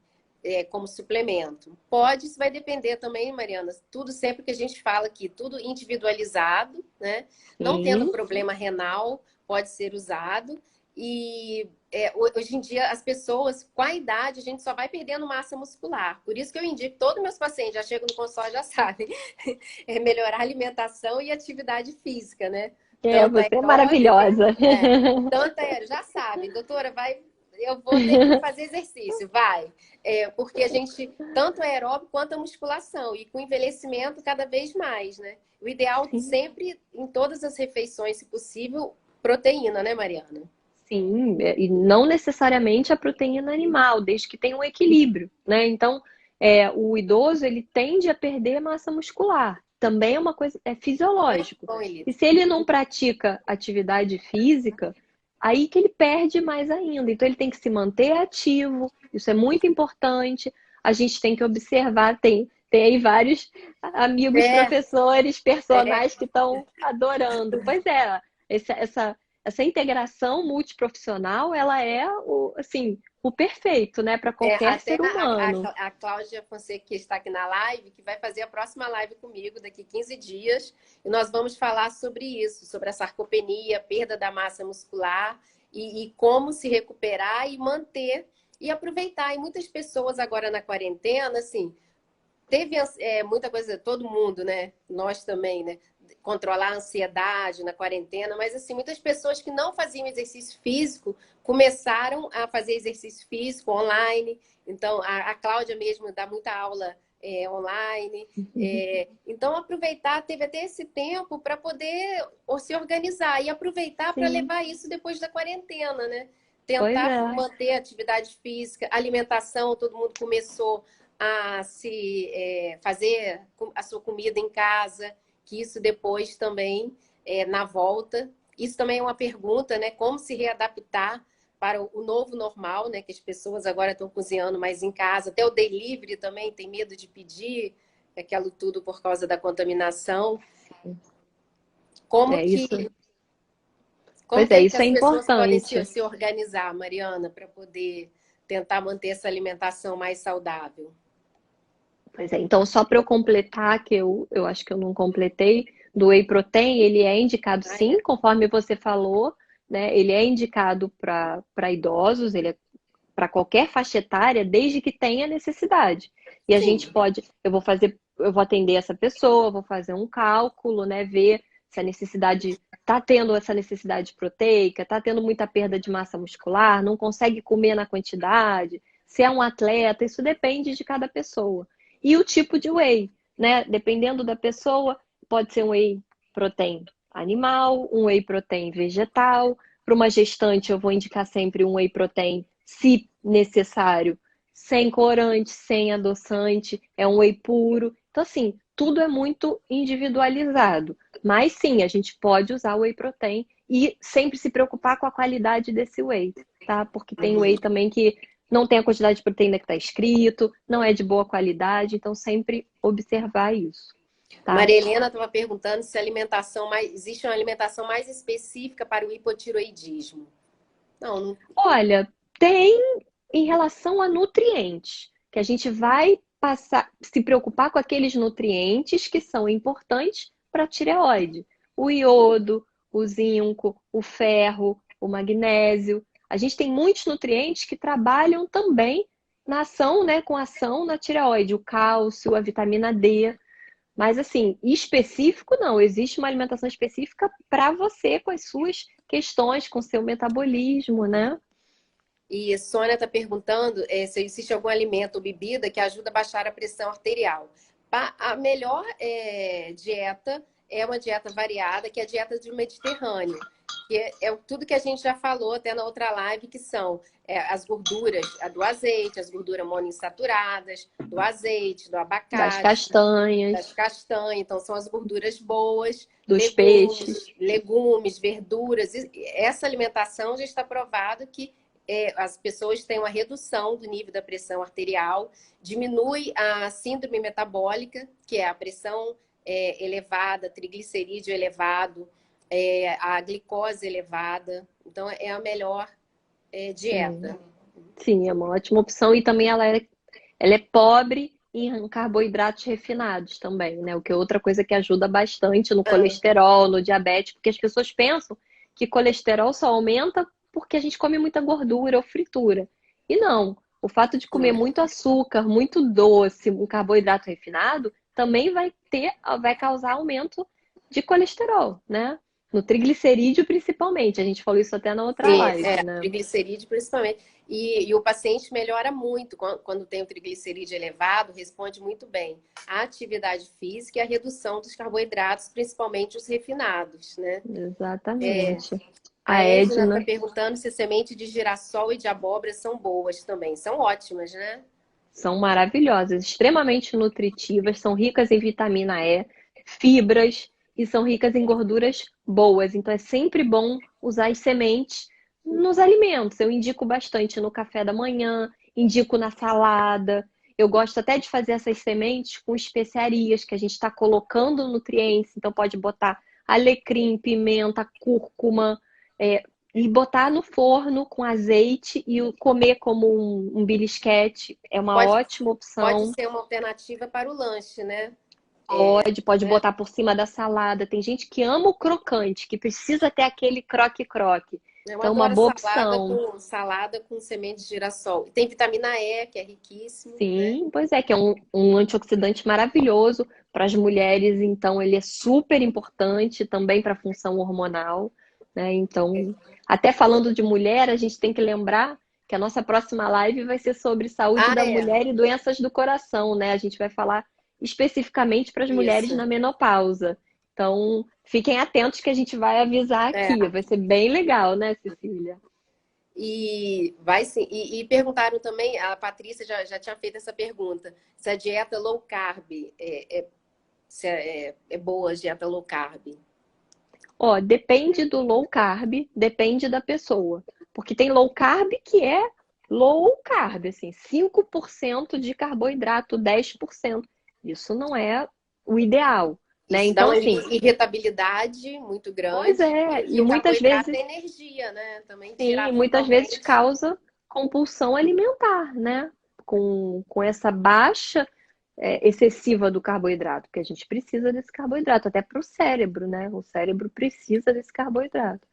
como suplemento. Pode, isso vai depender também, Mariana, tudo sempre que a gente fala aqui, tudo individualizado, né? Não tendo Sim, problema renal, pode ser usado. E hoje em dia, as pessoas, com a idade, a gente só vai perdendo massa muscular. Por isso que eu indico, todos os meus pacientes já chegam no consultório, já sabem, melhorar a alimentação e atividade física, né? Tanto a você é aeróbica, maravilhosa. tanto aeróbica, já sabe, doutora, eu vou ter que fazer exercício, vai. Porque a gente, tanto aeróbico quanto a musculação, e com envelhecimento cada vez mais, né? O ideal Sim. sempre, em todas as refeições, se possível, proteína, né, Mariana? Sim, e não necessariamente a proteína animal, desde que tenha um equilíbrio, né? Então, o idoso ele tende a perder massa muscular. Também é uma coisa, é fisiológico. Bom, E Elisa. se ele não pratica atividade física, aí que ele perde mais ainda. Então, ele tem que se manter ativo, isso é muito importante. A gente tem que observar, tem aí vários amigos É, professores, é, personagens que estão adorando. Pois é, essa integração multiprofissional, ela é assim, o perfeito, né, para qualquer até ser humano. a Cláudia Fonseca, que está aqui na live, que vai fazer a próxima live comigo daqui 15 dias, e nós vamos falar sobre isso, sobre a sarcopenia, perda da massa muscular, e como se recuperar e manter e aproveitar. E muitas pessoas agora na quarentena, assim, teve muita coisa, todo mundo, né? Nós também, né? Controlar a ansiedade na quarentena, mas assim, muitas pessoas que não faziam exercício físico começaram a fazer exercício físico online. Então, a Cláudia mesmo dá muita aula online. Então, aproveitar, teve até esse tempo para poder se organizar e aproveitar para Sim, levar isso depois da quarentena, né? pois Tentar é. manter a atividade física, alimentação, todo mundo começou a se fazer a sua comida em casa, que isso depois também, na volta, isso também é uma pergunta, né? Como se readaptar para o novo normal, né? Que as pessoas agora estão cozinhando mais em casa, até o delivery também tem medo de pedir aquilo tudo por causa da contaminação. Como É isso. que, como Pois é, que isso é as pessoas podem importante. se organizar, Mariana, para poder tentar manter essa alimentação mais saudável? Pois é, então só para eu completar, que eu acho que eu não completei, do whey protein, ele é indicado Ah, é? sim, conforme você falou, né? Ele é indicado para idosos, ele é para qualquer faixa etária, desde que tenha necessidade. E a Sim. gente pode, eu vou atender essa pessoa, vou fazer um cálculo, né? Ver se a necessidade está tendo essa necessidade proteica, está tendo muita perda de massa muscular, não consegue comer na quantidade, se é um atleta, isso depende de cada pessoa. E o tipo de whey, né? Dependendo da pessoa, pode ser um whey protein animal, um whey protein vegetal. Para uma gestante, eu vou indicar sempre um whey protein, se necessário, sem corante, sem adoçante, é um whey puro. Então, assim, tudo é muito individualizado. Mas sim, a gente pode usar o whey protein e sempre se preocupar com a qualidade desse whey, tá? Porque tem Uhum. whey também que não tem a quantidade de proteína que está escrito, não é de boa qualidade, então sempre observar isso, tá? Maria Helena estava perguntando se existe uma alimentação mais específica para o hipotiroidismo. Não, não. Olha, tem em relação a nutrientes, que a gente vai passar, se preocupar com aqueles nutrientes que são importantes para a tireoide. O iodo, o zinco, o ferro, o magnésio. A gente tem muitos nutrientes que trabalham também na ação, né, com ação na tireoide, o cálcio, a vitamina D. Mas assim, específico não, existe uma alimentação específica para você, com as suas questões, com o seu metabolismo, né? E a Sônia está perguntando se existe algum alimento ou bebida que ajuda a baixar a pressão arterial. A melhor dieta é uma dieta variada, que é a dieta do Mediterrâneo. Que é tudo que a gente já falou até na outra live, que são as gorduras do azeite, as gorduras monoinsaturadas, do azeite, do Das abacate, das castanhas, castanhas. Então, são as gorduras boas, dos peixes. legumes, verduras. Essa alimentação já está provado que as pessoas têm uma redução do nível da pressão arterial, diminui a síndrome metabólica, que é a pressão elevada, triglicerídeo elevado, a glicose elevada. Então, é a melhor Sim. dieta. Sim, é uma ótima opção. E também ela é pobre em carboidratos refinados também, né? O que é outra coisa que ajuda bastante no Ah, colesterol, no diabetes, porque as pessoas pensam que colesterol só aumenta porque a gente come muita gordura ou fritura. E não, o fato de comer muito açúcar, muito doce, um carboidrato refinado, também vai causar aumento de colesterol, né? No triglicerídeo principalmente. A gente falou isso até na outra sim, live, né? triglicerídeo principalmente. E o paciente melhora muito quando tem o triglicerídeo elevado, responde muito bem à atividade física e à redução dos carboidratos, principalmente os refinados, né? Exatamente. A A Edna está Edna, perguntando se semente de girassol e de abóbora são boas também. São ótimas, né? são maravilhosas, extremamente nutritivas, são ricas em vitamina E, fibras e são ricas em gorduras boas. Então é sempre bom usar as sementes nos alimentos. Eu indico bastante no café da manhã, indico na salada. Eu gosto até de fazer essas sementes com especiarias, que a gente está colocando nutrientes. Então pode botar alecrim, pimenta, cúrcuma, e botar no forno com azeite e comer como um belisquete é uma Pode, ótima pode opção. ser uma alternativa para o lanche, né? Pode Né? botar por cima da salada. Tem gente que ama o crocante, que precisa ter aquele croque-croque. Eu Então, uma adoro boa opção. salada com semente de girassol. E tem vitamina E, que é riquíssimo, né? Sim, pois é, que é um antioxidante maravilhoso para as mulheres, então ele é super importante também para a função hormonal, né? Então, até falando de mulher, a gente tem que lembrar que a nossa próxima live vai ser sobre saúde Ah, da mulher e doenças do coração, né? A gente vai falar especificamente para as mulheres isso. na menopausa. Então, fiquem atentos que a gente vai avisar É. aqui. Vai ser bem legal, né, Cecília? E vai sim. E perguntaram também, a Patrícia já tinha feito essa pergunta, se a dieta low carb se é boa a dieta low carb. Ó, depende do low carb, depende da pessoa. Porque tem low carb que é low carb, assim, 5% de carboidrato, 10%. Isso não é o ideal, né? Isso dá Então, uma assim, irritabilidade muito pois grande. é, E e o muitas carboidrato vezes, é energia, né? Também sim, tirar muitas vezes totalmente. causa compulsão alimentar, né? Com essa baixa excessiva do carboidrato, porque a gente precisa desse carboidrato, até para o cérebro, né? O cérebro precisa desse carboidrato.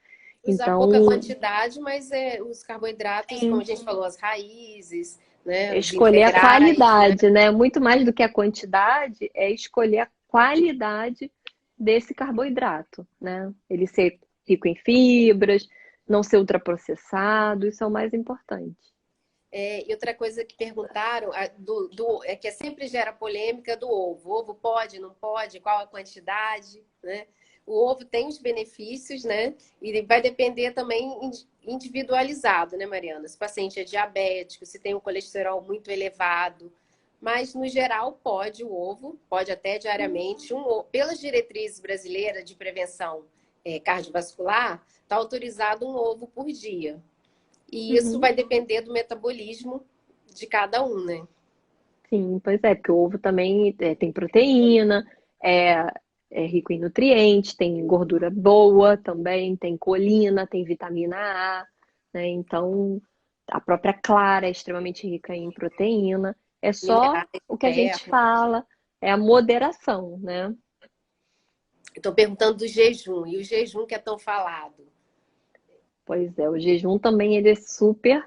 Usar pouca Então, quantidade, mas os carboidratos, como a sim, gente falou, as raízes, né? Os escolher a integrais, né? qualidade, né? Muito mais do que a quantidade, é escolher a qualidade desse carboidrato, né? Ele ser rico em fibras, não ser ultraprocessado, isso é o mais importante. E outra coisa que perguntaram é que sempre gera polêmica do ovo. O ovo pode, não pode, qual a quantidade, né? O ovo tem os benefícios, né? E vai depender também individualizado, né, Mariana? Se o paciente é diabético, se tem um colesterol muito elevado. Mas, no geral, pode o ovo, pode até diariamente. Pelas diretrizes brasileiras de prevenção cardiovascular, está autorizado um ovo por dia. E isso Uhum. vai depender do metabolismo de cada um, né? Sim, pois é, porque o ovo também tem proteína, é, é rico em nutrientes, tem gordura boa também, tem colina, tem vitamina A, né? Então, a própria clara é extremamente rica em proteína. É só Minerais, o que a gente ferro. fala, é a moderação, né? Estou perguntando do jejum, e o jejum que é tão falado. Pois é, o jejum também ele é super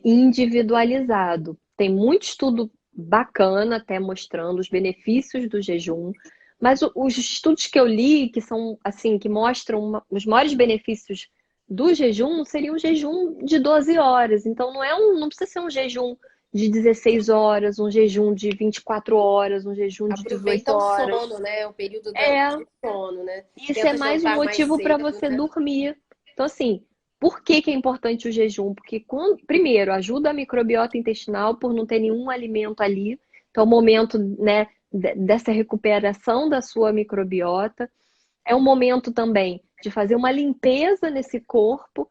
individualizado. Tem muito estudo bacana até mostrando os benefícios do jejum, mas os estudos que eu li, que são assim, que mostram os maiores benefícios do jejum, seria um jejum de 12 horas. Então não precisa ser um jejum de 16 horas, um jejum de 24 horas, um jejum de 18 Aproveita o horas. sono, né? O período É, do sono, né? isso é Tenta mais um jantar mais motivo para cedo, você né? dormir. Então, assim, por que que é importante o jejum? Porque, primeiro, ajuda a microbiota intestinal por não ter nenhum alimento ali. Então, é o momento, né, dessa recuperação da sua microbiota. É um momento também de fazer uma limpeza nesse corpo.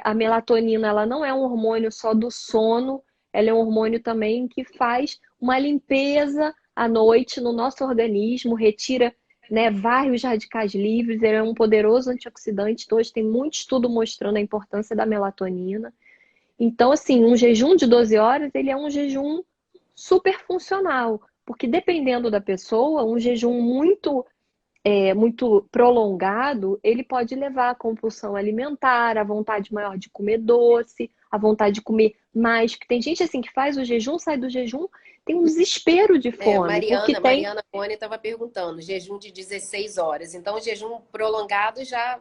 A melatonina, ela não é um hormônio só do sono, ela é um hormônio também que faz uma limpeza à noite no nosso organismo, retira, né, vários radicais livres, ele é um poderoso antioxidante. Então, hoje tem muito estudo mostrando a importância da melatonina. Então, assim, um jejum de 12 horas, ele é um jejum super funcional, porque dependendo da pessoa, um jejum muito prolongado, ele pode levar à compulsão alimentar, à vontade maior de comer doce, à vontade de comer mais. Porque tem gente assim que faz o jejum, sai do jejum, tem um desespero de fome, porque tem. Mariana Cone estava perguntando, jejum de 16 horas. Então, o jejum prolongado já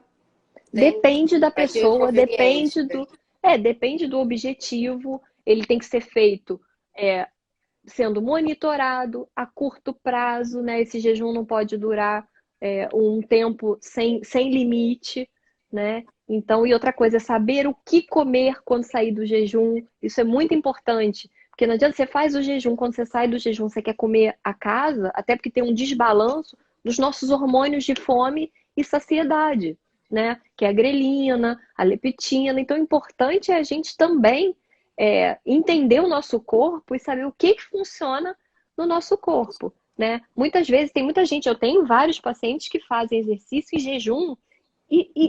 tem, Depende da vai ter pessoa, inconveniente. depende do objetivo. Ele tem que ser feito é, sendo monitorado a curto prazo, né? Esse jejum não pode durar um tempo sem limite, né? Então, e outra coisa é saber o que comer quando sair do jejum. Isso é muito importante, porque não adianta você faz o jejum, quando você sai do jejum, você quer comer a casa, até porque tem um desbalanço dos nossos hormônios de fome e saciedade, né? Que é a grelina, a leptina. Então, o importante é a gente também entender o nosso corpo e saber o que funciona no nosso corpo, né? Muitas vezes tem muita gente, eu tenho vários pacientes que fazem exercício em jejum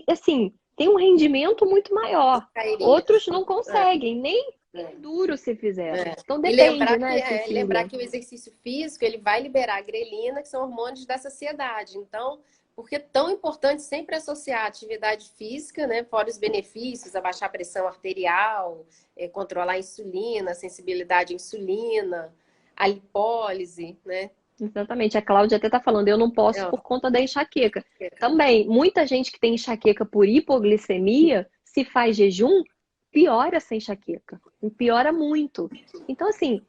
assim, tem um rendimento muito maior. Cairia. Outros não É, conseguem, nem é. duro se fizer. Então E depende, né, lembrar Cecília? que o exercício físico ele vai liberar a grelina, que são hormônios da saciedade. Então, por que é tão importante sempre associar a atividade física, né? Fora os benefícios, abaixar a pressão arterial, controlar a insulina, a sensibilidade à insulina, a lipólise, né? Exatamente. A Cláudia até está falando, eu não posso É, por conta da enxaqueca. Também, muita gente que tem enxaqueca por hipoglicemia, se faz jejum, piora essa enxaqueca. Piora muito. Então, assim,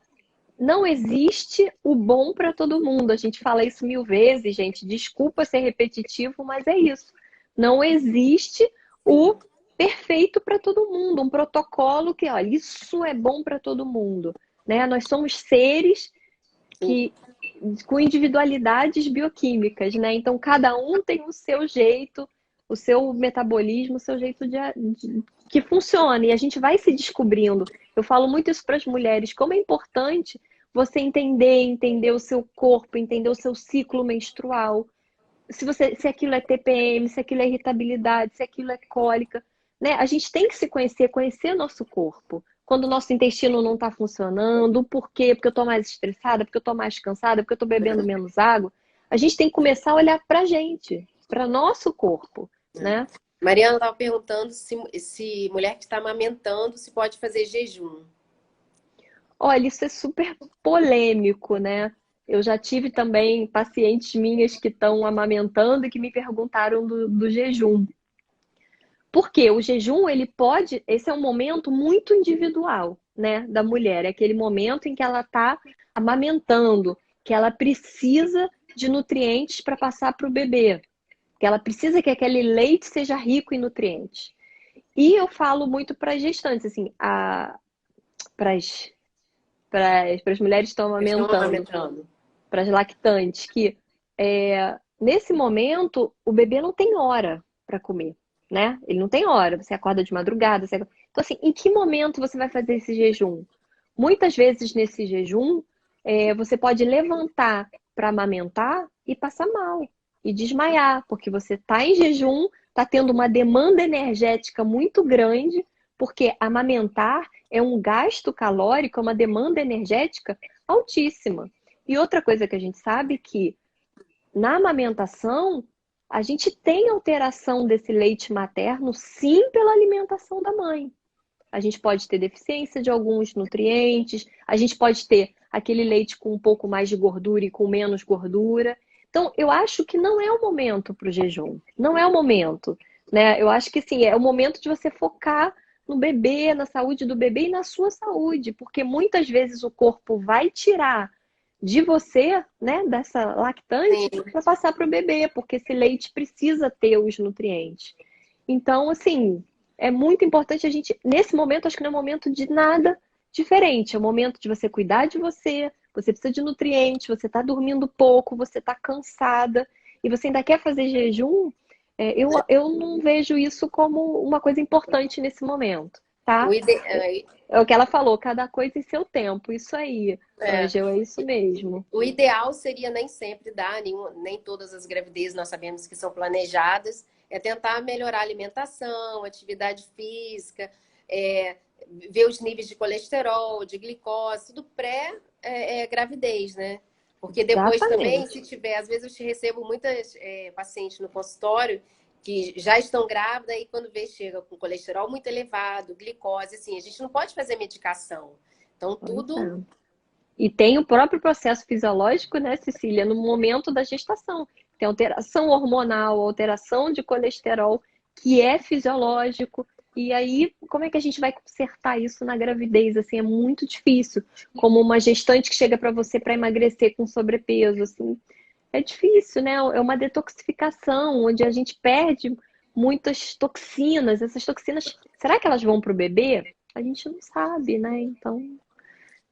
não existe o bom para todo mundo. A gente fala isso mil vezes, gente. Desculpa ser repetitivo, mas é isso. Não existe o perfeito para todo mundo, um protocolo que, olha, isso é bom para todo mundo, né? Nós somos seres sim. que com individualidades bioquímicas, né? Então cada um tem o seu jeito, o seu metabolismo, o seu jeito que funciona e a gente vai se descobrindo. Eu falo muito isso para as mulheres, como é importante você entender o seu corpo, entender o seu ciclo menstrual, se aquilo é TPM, se aquilo é irritabilidade, se aquilo é cólica, né? A gente tem que se conhecer nosso corpo. Quando o nosso intestino não está funcionando, por quê? Porque eu estou mais estressada, porque eu estou mais cansada, porque eu estou bebendo menos água. A gente tem que começar a olhar para a gente, para nosso corpo, né? Mariana estava perguntando se mulher que está amamentando se pode fazer jejum. Olha, isso é super polêmico, né? Eu já tive também pacientes minhas que estão amamentando e que me perguntaram do jejum. Porque o jejum, ele pode, esse é um momento muito individual, né, da mulher, é aquele momento em que ela está amamentando, que ela precisa de nutrientes para passar para o bebê, que ela precisa que aquele leite seja rico em nutrientes. E eu falo muito para as gestantes, assim, para as mulheres que estão Estão amamentando, amamentando. para as lactantes, que nesse momento o bebê não tem hora para comer, né? Ele não tem hora. Você acorda de madrugada. Então, assim, em que momento você vai fazer esse jejum? Muitas vezes nesse jejum, você pode levantar para amamentar e passar mal e desmaiar, porque você está em jejum, está tendo uma demanda energética muito grande, porque amamentar é um gasto calórico, é uma demanda energética altíssima. E outra coisa que a gente sabe é que na amamentação a gente tem alteração desse leite materno, sim, pela alimentação da mãe. A gente pode ter deficiência de alguns nutrientes, a gente pode ter aquele leite com um pouco mais de gordura e com menos gordura. Então, eu acho que não é o momento para o jejum. Não é o momento, né? Eu acho que sim, é o momento de você focar no bebê, na saúde do bebê e na sua saúde, porque muitas vezes o corpo vai tirar de você, né, dessa lactante, Sim. para passar para o bebê, porque esse leite precisa ter os nutrientes. Então, assim, é muito importante a gente, nesse momento, acho que não é momento de nada diferente. É o momento de você cuidar de você, você precisa de nutrientes, você está dormindo pouco, você está cansada, e você ainda quer fazer jejum, eu não vejo isso como uma coisa importante nesse momento, O tá? ide... É o que ela falou, cada coisa em seu tempo. Isso aí, é, Ângela, é isso mesmo. o ideal seria nem sempre dar, nem todas as gravidezes nós sabemos que são planejadas, é tentar melhorar a alimentação, atividade física, é, ver os níveis de colesterol, de glicose, tudo pré-gravidez, né? Porque depois também, Exatamente. se tiver, às vezes eu te recebo muitas pacientes no consultório que já estão grávidas e quando vê chega com colesterol muito elevado, glicose, assim, a gente não pode fazer medicação. Então, Pois tudo é. E tem o próprio processo fisiológico, né, Cecília, no momento da gestação. Tem alteração hormonal, alteração de colesterol, que é fisiológico. E aí, como é que a gente vai consertar isso na gravidez? Assim, é muito difícil. Como uma gestante que chega para você para emagrecer com sobrepeso, assim, é difícil, né? É uma detoxificação, onde a gente perde muitas toxinas. Essas toxinas, será que elas vão para o bebê? A gente não sabe, né? Então,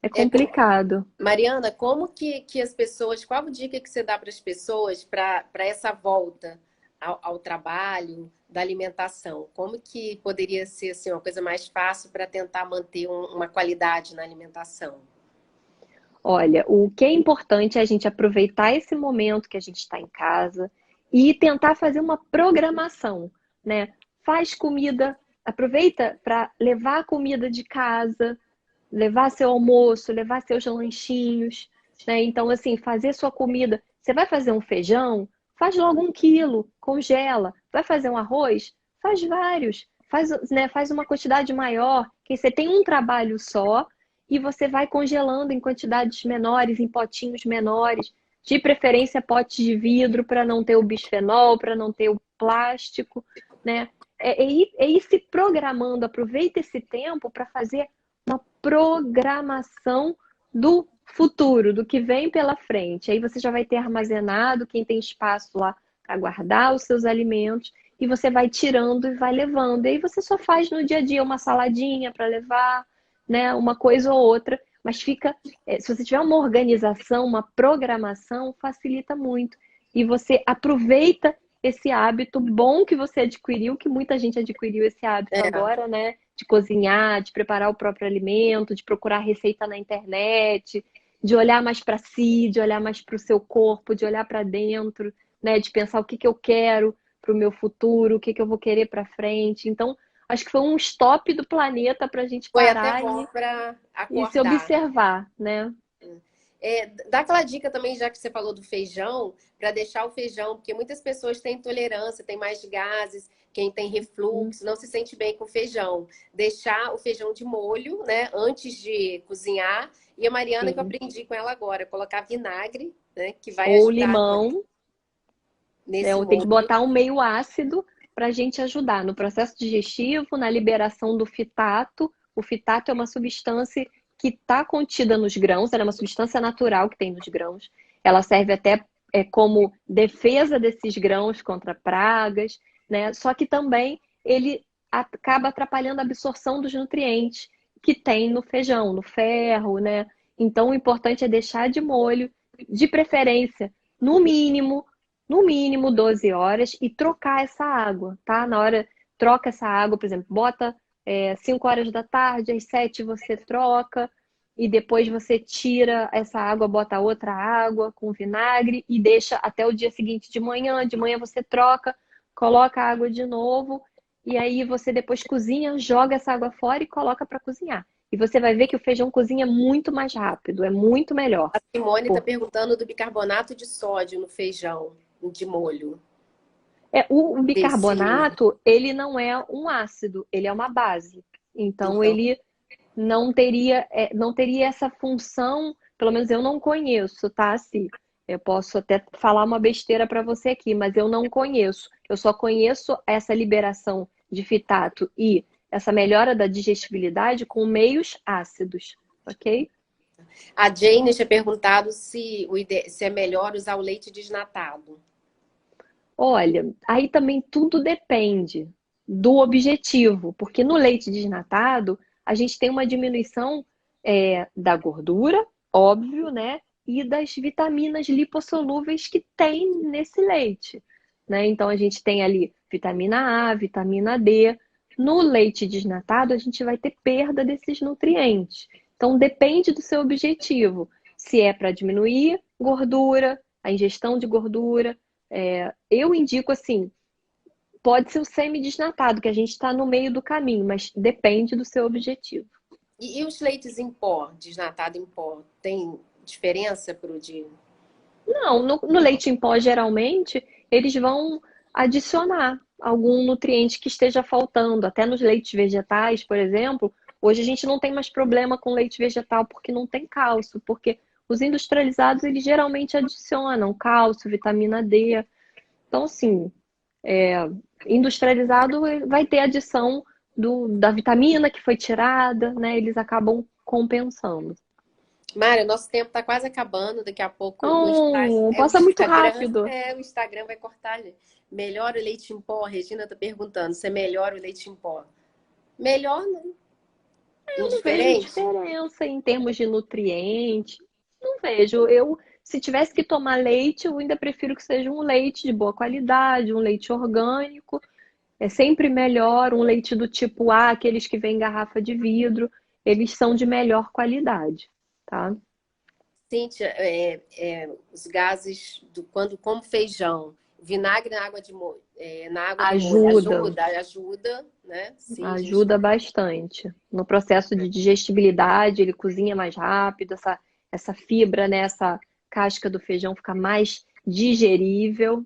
é é, complicado. Mariana, como que as pessoas, qual a dica que você dá para as pessoas para essa volta ao trabalho, da alimentação? Como que poderia ser assim, uma coisa mais fácil para tentar manter uma qualidade na alimentação? Olha, o que é importante é a gente aproveitar esse momento que a gente está em casa e tentar fazer uma programação, né? Faz comida, aproveita para levar a comida de casa, levar seu almoço, levar seus lanchinhos, né? Então, assim, fazer sua comida. Você vai fazer um feijão? Faz logo 1 quilo, congela. Vai fazer um arroz? Faz vários. Faz, né, faz uma quantidade maior, que você tem um trabalho só e você vai congelando em quantidades menores, em potinhos menores. De preferência, potes de vidro para não ter o bisfenol, para não ter o plástico, né? Ir se programando, aproveita esse tempo para fazer uma programação do futuro, do que vem pela frente. Aí você já vai ter armazenado, quem tem espaço lá para guardar os seus alimentos, e você vai tirando e vai levando. E aí você só faz no dia a dia uma saladinha para levar, né, uma coisa ou outra, mas fica, se você tiver uma organização, uma programação, facilita muito. E você aproveita esse hábito bom que você adquiriu, que muita gente adquiriu esse hábito É, agora, né? De cozinhar, de preparar o próprio alimento, de procurar receita na internet, de olhar mais para si, de olhar mais para o seu corpo, de olhar para dentro, né? De pensar o que que eu quero para o meu futuro, o que que eu vou querer para frente. Então, acho que foi um stop do planeta para a gente foi até parar bom para e se acordar. observar, né? Dá aquela dica também, já que você falou do feijão, para deixar o feijão, porque muitas pessoas têm intolerância, têm mais gases, quem tem refluxo, não se sente bem com feijão. Deixar o feijão de molho, né, antes de cozinhar. E a Mariana, que eu Sim. aprendi com ela agora, colocar vinagre, né, que vai Ou ajudar limão, né? nesse Ou tem que molho. botar um meio ácido para a gente ajudar no processo digestivo, na liberação do fitato. O fitato é uma substância que está contida nos grãos, ela é uma substância natural que tem nos grãos. Ela serve até como defesa desses grãos contra pragas, né? Só que também ele acaba atrapalhando a absorção dos nutrientes que tem no feijão, no ferro, né? Então o importante é deixar de molho, de preferência, no mínimo no mínimo 12 horas e trocar essa água, tá? Na hora, troca essa água, por exemplo, bota 5 horas da tarde, às 7 você troca e depois você tira essa água, bota outra água com vinagre e deixa até o dia seguinte de manhã. De manhã você troca, coloca a água de novo e aí você depois cozinha, joga essa água fora e coloca para cozinhar. E você vai ver que o feijão cozinha muito mais rápido, é muito melhor. A Simone está perguntando do bicarbonato de sódio no feijão, de molho. O Sim. bicarbonato, ele não é um ácido, ele é uma base. Então, Então, ele não teria essa função, pelo menos eu não conheço, tá? Se eu posso até falar uma besteira para você aqui, mas eu não conheço. Eu só conheço essa liberação de fitato e essa melhora da digestibilidade com meios ácidos, ok? a Jane tinha perguntado se é melhor usar o leite desnatado. Olha, aí também tudo depende do objetivo, porque no leite desnatado a gente tem uma diminuição da gordura, óbvio, né? E das vitaminas lipossolúveis que tem nesse leite, né? Então a gente tem ali vitamina A, vitamina D. No leite desnatado a gente vai ter perda desses nutrientes. Então depende do seu objetivo. Se é para diminuir gordura, a ingestão de gordura, eu indico assim, pode ser o semi-desnatado, que a gente está no meio do caminho, mas depende do seu objetivo. E os leites em pó, desnatado em pó, tem diferença pro de... Não, no leite em pó, geralmente, eles vão adicionar algum nutriente que esteja faltando. Até nos leites vegetais, por exemplo, hoje a gente não tem mais problema com leite vegetal porque não tem cálcio, porque os industrializados, eles geralmente adicionam cálcio, vitamina D. Então, assim, industrializado vai ter adição da vitamina que foi tirada, né? Eles acabam compensando. Mário, nosso tempo está quase acabando. Daqui a pouco Então, o passa muito Instagram, rápido. o Instagram vai cortar. Gente. Melhora o leite em pó? A Regina está perguntando se é melhor o leite em pó. Melhor, não. Eu não vejo Indiferente? diferença em termos de nutriente. Não vejo. Se tivesse que tomar leite, eu ainda prefiro que seja um leite de boa qualidade, um leite orgânico. É sempre melhor um leite do tipo A, aqueles que vêm em garrafa de vidro, eles são de melhor qualidade, tá? Cíntia, os gases quando como feijão, vinagre na água do molho Ajuda. ajuda, né? Sim, a gente. Ajuda bastante. No processo de digestibilidade, ele cozinha mais rápido, essa fibra, né, essa casca do feijão fica mais digerível.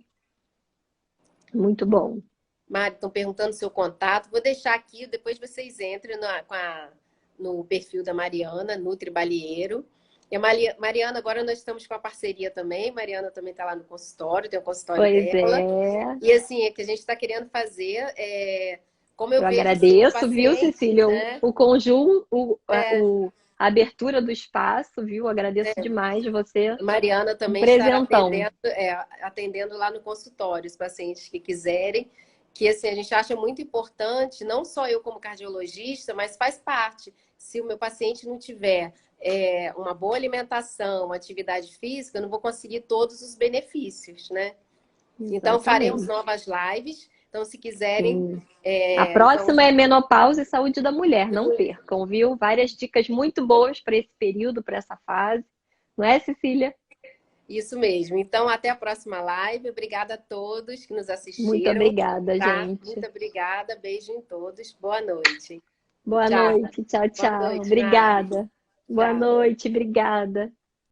Muito bom. Mari, estão perguntando seu contato. Vou deixar aqui, depois vocês entrem no perfil da Mariana, Nutri Balieiro. E a Mariana, agora nós estamos com a parceria também. Mariana também está lá no consultório, tem o consultório Pois dela. é. E assim, é que a gente está querendo fazer, como eu Eu vejo assim, meu agradeço, viu, paciente, Cecília, né? o conjunto, a abertura do espaço, viu? Agradeço demais você. Mariana Um também estará presentão. atendendo lá no consultório os pacientes que quiserem, que assim, a gente acha muito importante, não só eu como cardiologista, mas faz parte. Se o meu paciente não tiver uma boa alimentação, uma atividade física, eu não vou conseguir todos os benefícios, né? Então, faremos Exatamente. novas lives. Então, se quiserem, Sim. A então, próxima é menopausa e saúde da mulher, não percam, viu? Várias dicas muito boas para esse período, para essa fase. Não é, Cecília? isso mesmo. Então, até a próxima live. Obrigada a todos que nos Muito assistiram, obrigada, tá? Muito gente. obrigada. Beijo em todos. Boa noite. Boa Tchau. noite. Tchau, Boa tchau. noite, Mari. Obrigada. Boa Tchau. noite, obrigada.